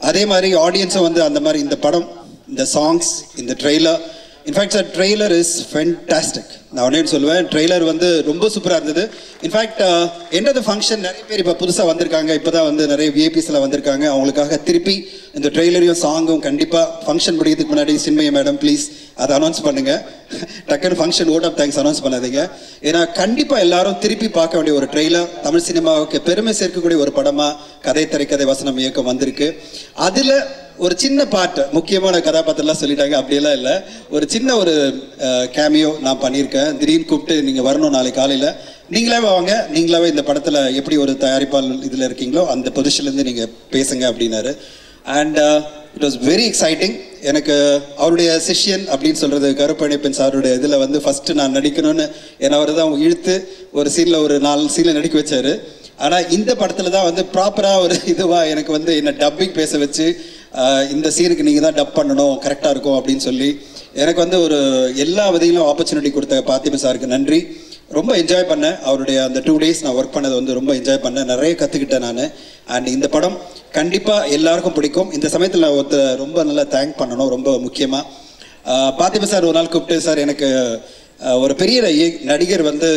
அதே மாதிரி ஆடியன்ஸும் வந்து அந்த மாதிரி இந்த படம், இந்த சாங்ஸ், இந்த trailer, in fact sir trailer is fantastic. நான் ஒன்றே சொல்லுவேன், ட்ரெய்லர் வந்து ரொம்ப சூப்பராக இருந்தது. In fact end of the function நிறைய பேர் இப்போ புதுசாக வந்திருக்காங்க, இப்போ தான் வந்து நிறைய விஐபிஸ்லாம் வந்திருக்காங்க. அவங்களுக்காக திருப்பி இந்த ட்ரெய்லரையும் சாங்கும் கண்டிப்பாக ஃபங்க்ஷன் முடிக்கிறதுக்கு முன்னாடி சின்மய மேடம் ப்ளீஸ் அதை அனௌன்ஸ் பண்ணுங்கள். டக்குன்னு function vote of thanks announce பண்ணாதீங்க. ஏன்னா கண்டிப்பாக எல்லாரும் திருப்பி பார்க்க வேண்டிய ஒரு ட்ரெய்லர். தமிழ் சினிமாவுக்கு பெருமை சேர்க்கக்கூடிய ஒரு படமாக கதை, திரைக்கதை, வசனம், இயக்கம் வந்திருக்கு. அதில் ஒரு சின்ன பாட்டு, முக்கியமான கதாபாத்திரம்லாம் சொல்லிட்டாங்க, அப்படியெல்லாம் இல்லை. ஒரு சின்ன ஒரு கேமியோ நான் பண்ணியிருக்கேன். திடீர்னு கூப்பிட்டு நீங்கள் வரணும் நாளைக்கு காலையில், நீங்களாவே வாங்க, நீங்களாவே இந்த படத்தில் எப்படி ஒரு தயாரிப்பாளர் இதில் இருக்கீங்களோ அந்த பொசிஷன்லேருந்து நீங்கள் பேசுங்க அப்படின்னாரு. And it was very exciting. எனக்கு அவருடைய சிஷ்யன் அப்படின்னு சொல்கிறது கருப்பணிப்பன் சாருடைய இதில் வந்து ஃபஸ்ட்டு நான் நடிக்கணும்னு என்னை அவர் தான் இழுத்து ஒரு சீனில் ஒரு 4 சீனில் நடிக்க வச்சார். ஆனால் இந்த படத்தில் தான் வந்து ப்ராப்பராக ஒரு இதுவாக எனக்கு வந்து என்னை டப்பிங் பேச வச்சு இந்த சீனுக்கு நீங்கள் தான் டப் பண்ணணும், கரெக்டாக இருக்கும் அப்படின்னு சொல்லி எனக்கு வந்து ஒரு எல்லா விதையிலும் ஆப்பர்ச்சுனிட்டி கொடுத்த பார்த்திபன் சாருக்கு நன்றி. ரொம்ப என்ஜாய் பண்ணேன். அவருடைய அந்த 2 days நான் ஒர்க் பண்ணதை வந்து ரொம்ப என்ஜாய் பண்ணேன், நிறைய கற்றுக்கிட்டேன் நான். அண்ட் இந்த படம் கண்டிப்பாக எல்லாருக்கும் பிடிக்கும். இந்த சமயத்தில் நான் ஒருத்தர் ரொம்ப நல்லா தேங்க் பண்ணணும். ரொம்ப முக்கியமாக பார்த்திபன் சார் ஒரு நாள் கூப்பிட்டு, சார் எனக்கு ஒரு பெரிய நடிகர் வந்து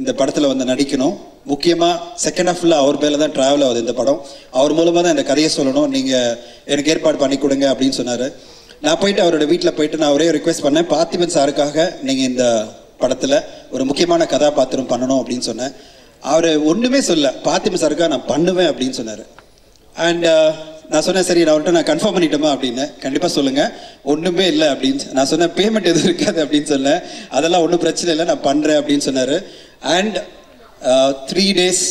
இந்த படத்தில் வந்து நடிக்கணும், முக்கியமாக செகண்ட் ஹாஃப் ஃபுல்லாக அவர் மேலே தான் ட்ராவல் ஆகுது இந்த படம். அவர் மூலமாக தான் இந்த கதையை சொல்லணும், நீங்கள் எனக்கு ஏற்பாடு பண்ணி கொடுங்க அப்படின்னு சொன்னார். நான் போயிட்டு அவரோட வீட்டில் போயிட்டு நான் ஒரே ரிக்வெஸ்ட் பண்ணேன், பார்த்திபன் சாருக்காக நீங்கள் இந்த படத்தில் ஒரு முக்கியமான கதாபாத்திரம் பண்ணணும் அப்படின்னு சொன்னேன். அவர் ஒன்றுமே சொல்ல, பார்த்திபன் சாருக்காக நான் பண்ணுவேன் அப்படின்னு சொன்னார். அண்ட் நான் சொன்னேன், சரி நான் அவர்கிட்ட நான் கன்ஃபார்ம் பண்ணிட்டோமா அப்படின்னு. கண்டிப்பாக சொல்லுங்கள், ஒன்றுமே இல்லை அப்படின்னு நான் சொன்னேன். பேமெண்ட் எதுவும் இருக்காது அப்படின்னு சொன்னேன். அதெல்லாம் ஒன்றும் பிரச்சனை இல்லை, நான் பண்ணுறேன் அப்படின்னு சொன்னார். அண்ட் 3 days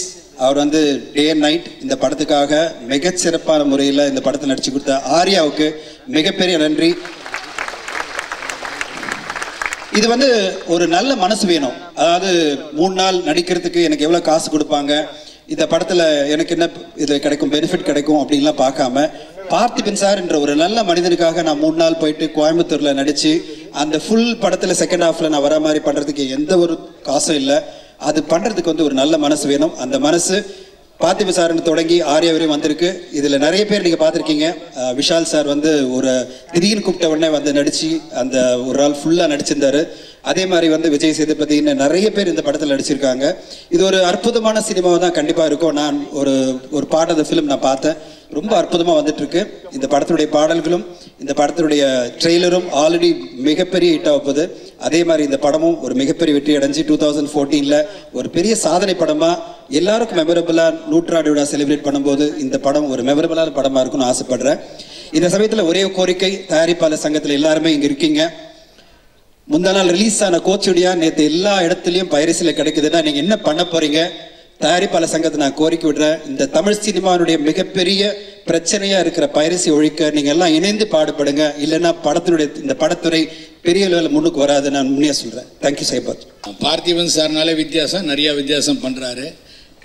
அவர் வந்து டே அண்ட் நைட் இந்த படத்துக்காக மிகச்சிறப்பான முறையில் இந்த படத்தை நடிச்சு கொடுத்த ஆர்யாவுக்கு மிகப்பெரிய நன்றி. இது வந்து ஒரு நல்ல மனசு வேணும். அதாவது 3 நாள் நடிக்கிறதுக்கு எனக்கு எவ்வளோ காசு கொடுப்பாங்க, இந்த படத்தில் எனக்கு என்ன இது கிடைக்கும், பெனிஃபிட் கிடைக்கும் அப்படின்லாம் பார்க்காம, பார்த்திபன் சார் என்ற ஒரு நல்ல மனிதனுக்காக நான் 3 நாள் போயிட்டு கோயம்புத்தூரில் நடித்து அந்த ஃபுல் படத்தில் செகண்ட் ஹாஃபில் நான் வர மாதிரி பண்ணுறதுக்கு எந்த ஒரு காசும் இல்லை. அது பண்ணுறதுக்கு வந்து ஒரு நல்ல மனசு வேணும். அந்த மனசு பார்த்திபன் சார்னு தொடங்கி ஆர்யா வரையும் வந்திருக்கு. இதில் நிறைய பேர் நீங்கள் பார்த்துருக்கீங்க. விஷால் சார் வந்து ஒரு திடீர்னு கூப்பிட்ட உடனே வந்து நடித்து அந்த ஒரு நாள் ஃபுல்லாக நடிச்சிருந்தாரு. அதே மாதிரி வந்து விஜய் சேதுபதினு நிறைய பேர் இந்த படத்தில் நடிச்சிருக்காங்க. இது ஒரு அற்புதமான சினிமாவை தான் கண்டிப்பாக இருக்கும். நான் ஒரு பார்ட் ஆஃப் த ஃபிலிம் நான் பார்த்தேன், ரொம்ப அற்புதமாக வந்துட்டுருக்கு. இந்த படத்துடைய பாடல்களும் இந்த படத்துடைய ட்ரெய்லரும் ஆல்ரெடி மிகப்பெரிய ஹிட் ஆகுது. அதே மாதிரி இந்த படமும் ஒரு மிகப்பெரிய வெற்றி அடைஞ்சு 2014 ஒரு பெரிய சாதனை படமாக எல்லாருக்கும் மெமரபிளாக 100ஆண்டு விழா செலிப்ரேட் பண்ணும்போது இந்த படம் ஒரு மெமரபிளான படமாக இருக்கும்னு ஆசைப்படுறேன். இந்த சமயத்தில் ஒரே கோரிக்கை, தயாரிப்பாளர் சங்கத்தில் எல்லாருமே இங்கே இருக்கீங்க. முந்தா நாள் ரிலீஸ் ஆன கோச்சுடியா நேற்று எல்லா இடத்துலையும் பைரசியில் கிடைக்குதுன்னா நீங்கள் என்ன பண்ண போகிறீங்க? தயாரிப்பாளர் சங்கத்தை நான் கோரிக்கை விடுறேன், இந்த தமிழ் சினிமாவுடைய மிகப்பெரிய பிரச்சனையாக இருக்கிற பைரசி ஒழிக்க நீங்கள் எல்லாம் இணைந்து பாடுபடுங்க. இல்லைன்னா இந்த படத்துறை பெரிய லெவலில் முன்னுக்கு வராது. நான் முன்னே சொல்கிறேன். தேங்க்யூ சைபாத். பார்த்திபன் சார்னாலே வித்தியாசம், நிறையா வித்தியாசம் பண்ணுறாரு.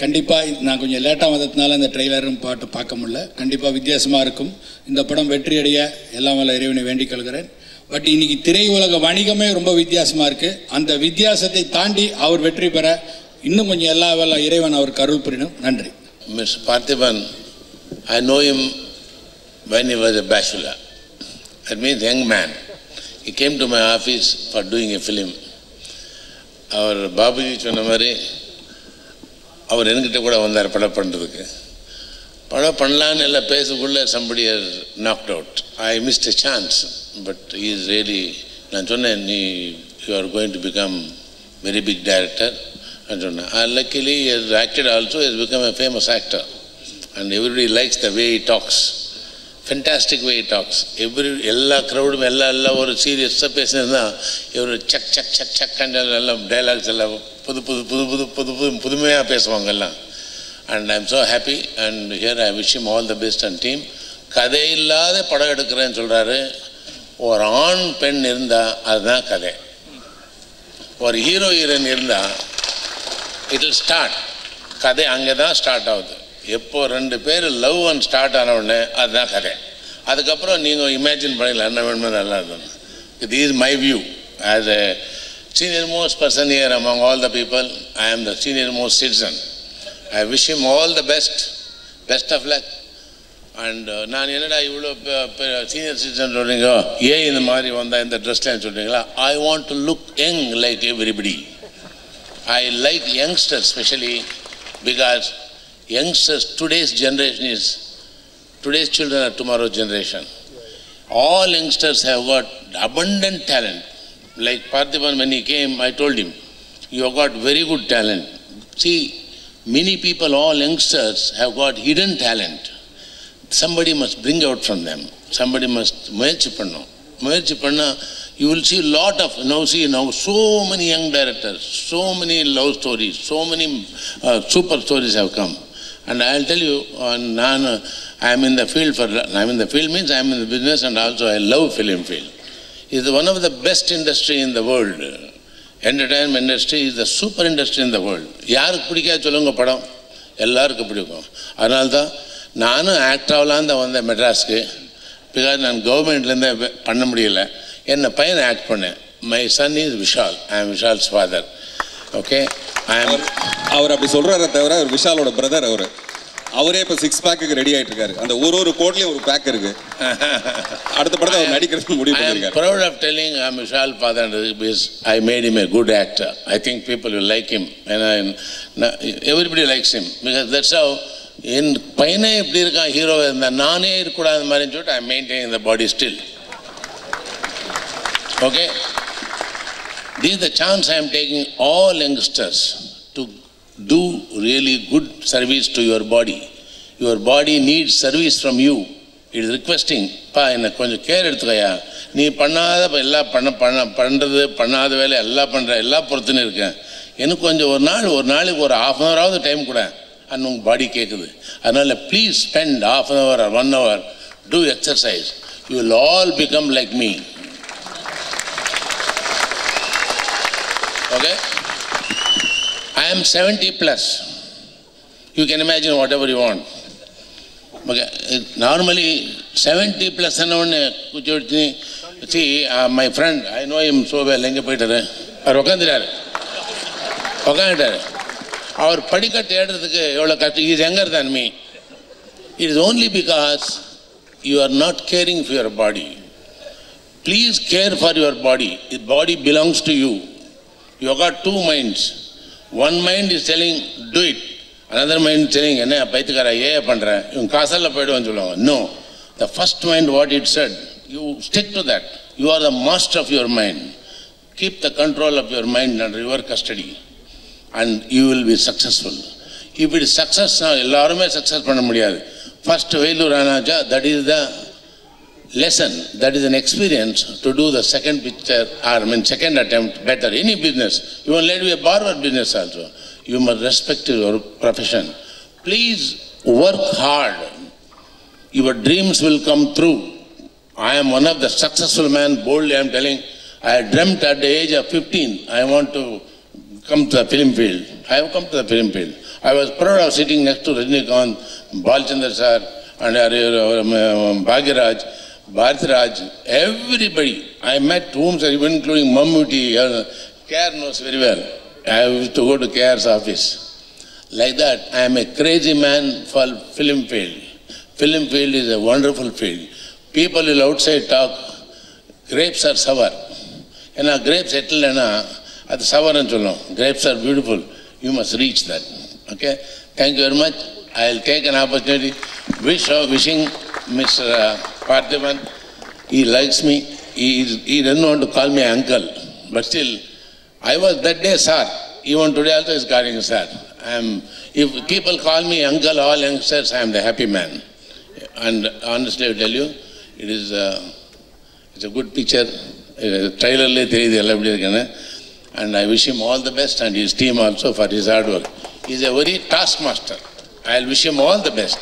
கண்டிப்பாக நான் கொஞ்சம் லேட்டாக வந்ததுனால இந்த ட்ரெய்லரும் பாட்டு பார்க்க முடியல. கண்டிப்பாக வித்தியாசமாக இருக்கும். இந்த படம் வெற்றியடைய எல்லாம் வல்ல இறைவனை வேண்டிக் கொள்கிறேன். பட் இன்னைக்கு திரையுலக வணிகமே ரொம்ப வித்தியாசமாக இருக்குது. அந்த வித்தியாசத்தை தாண்டி அவர் வெற்றி பெற இன்னும் கொஞ்சம் எல்லா வேலை இறைவன் அவருக்கு அருள் புரியணும். நன்றி. Mr. Parthiban, I know him when he was a bachelor. That means young man. He came to my office for doing a film. அவர் பாபுஜி சொன்ன மாதிரி அவர் என்கிட்ட கூட வந்தார் படம் பண்ணுறதுக்கு. படம் பண்ணலான்னு எல்லாம் பேசக்குள்ளே somebody has knocked out. I missed a chance, but he is really, நான் சொன்னேன், you are going to become very big director. Luckily he has acted also, he has become a famous actor and everybody likes the way he talks, fantastic way he talks. எல்லா க்ரௌடும் எல்லாம் ஒரு சீரியஸாக பேசினதுன்னா இவர் chuck chuck chuck chuck எல்லாம் dialogues எல்லாம் புதுமையாக பேசுவாங்க எல்லாம். And I am so happy and here I wish him all the best and team. கதை இல்லாத படம் எடுக்கிறேன்னு சொல்கிறாரு. ஒரு ஆண் பெண் இருந்தால் அதுதான் கதை. ஒரு ஹீரோ ஹீரோயின் இருந்தால் இட் வில் ஸ்டார்ட். கதை அங்கே தான் ஸ்டார்ட் ஆகுது. எப்போ 2 பேர் லவ் அண்ட் ஸ்டார்ட் ஆன உடனே அதுதான் கதை. அதுக்கப்புறம் நீங்கள் இமேஜின் பண்ணிடலாம் என்ன வேணுமோ நல்லா இருக்கும். It is my view as a senior most person here among all the people. I am the senior most citizen. I wish him all the best of luck. And நான் என்னடா இவ்வளோ சீனியர் சிட்டிசன் சொல்கிறீங்க, ஏன் இந்த மாதிரி வந்தால் இந்த ட்ரெஸ்லாம் சொல்கிறீங்களா? I want to look young like everybody. I like youngsters especially because youngsters, today's generation is, today's children are tomorrow's generation. All youngsters have got abundant talent. Like Parthiban, when he came, I told him, you have got very good talent. See, many people, all youngsters have got hidden talent. Somebody must bring out from them. Somebody must முயற்சி பண்ணா you will see a lot of, now so many young directors, so many love stories, so many super stories have come. And I will tell you, I am in the field means I am in the business and also I love film field. It is one of the best industry in the world. Entertainment industry is the super industry in the world. யாருக்கு பிடிக்காது சொல்லுங்க படம்? எல்லாருக்கும் பிடிக்கும். அதனால தான் நானும் act ஆகலான்னு தான் வந்தேன் மெட்ராஸ்க்கு. பிகாஸ் நான் கவர்மெண்ட்லேருந்தே பண்ண முடியல. என்ன பையனை ஆக்ட் பண்ணேன். My son is Vishal. I am Vishal's father. Okay, அவர் அப்படி சொல்கிறார தவிர அவர் விஷாலோட பிரதர். அவர் அவரே இப்போ 6 பேக்குக்கு ரெடி ஆகிட்டு இருக்காரு. அந்த ஒரு கோட்லேயும் ஒரு பேக் இருக்கு. அடுத்த படத்தை அவர் நடிக்கிறது முடிவு பண்ணிருக்காரு. I am proud of telling Vishal Padhan because I made him a good actor. I think people will like him and everybody likes him because that's how in பையனே இப்படி இருக்கான் ஹீரோ இருந்தால் நானே இருக்கக்கூடாத மாதிரின்னு சொல்லிட்டு I am maintaining the body still. Okay? This is the chance I am taking all youngsters to do really good service to your body. Your body needs service from you. It is requesting, பா எனக்கு கொஞ்சம் care எடுத்துக்கையா, நீ பண்ணாத எல்லாம் பண்ணுறது பண்ணாத வேலை எல்லாம் பண்ணுற எல்லாம் பொறுத்துன்னு இருக்கேன், எனக்கு கொஞ்சம் ஒரு நாளைக்கு ஒரு ½ hour ஆவது டைம் கூட அண்ட் உங்கள் பாடி கேட்குது. அதனால் please spend ½ hour or 1 hour, do exercise. You will all become like me. Okay? I am 70 plus. You can imagine whatever you want. Okay? Normally 70 plus see, my friend, I know him so well. அவர் உட்காந்துட்டாரு அவர் படிக்கட்டு ஏடுறதுக்கு எவ்வளோ கஷ்டம். He is younger than me. It is only because you are not caring for your body. Please care for your body. The body belongs to you. You have got 2 minds. One mind is telling, do it. Another mind is telling, என்ன பைத்துக்காரா ஏன் பண்ணுறேன், இவங்க காசெல்லாம் போய்டுவான்னு சொல்லுவாங்க. No. The first mind, what it said, you stick to that. You are the master of your mind. Keep the control of your mind under your custody and you will be successful. If it is success, எல்லாருமே success பண்ண முடியாது. First failure ஆனாச்சா, that is the lesson, that is an experience to do the second picture or second attempt better. Any business, you will let be a barber business also. You must respect your profession. Please work hard. Your dreams will come true. I am one of the successful men, boldly I am telling. I dreamt at the age of 15, I want to come to the film field. I have come to the film field. I was proud of sitting next to Rajinikanth, Balchandra sir and Bhagiraj, Bhartiraj, everybody. I met whom, even including Mammootty, KR knows very well. I used to go to KR's office. Like that, I am a crazy man for film field. Film field is a wonderful field. People will outside talk, grapes are sour. ஏன்னா grapes settle அது சவர்னு சொல்லும். Grapes are beautiful. You must reach that. Okay? Thank you very much. I will take an opportunity. Wishing Mr. Parthiban, he likes me. He doesn't want to call me uncle. But still, I was that day sir. Even today also is calling sir. If people call me uncle, all youngsters, I am the happy man. And honestly I tell you, it's a good picture. Trailerle தெரியுது எல்லாம் எப்படி இருக்குன்னு. And I wish him all the best and his team also for his hard work. He is a very taskmaster. I will wish him all the best.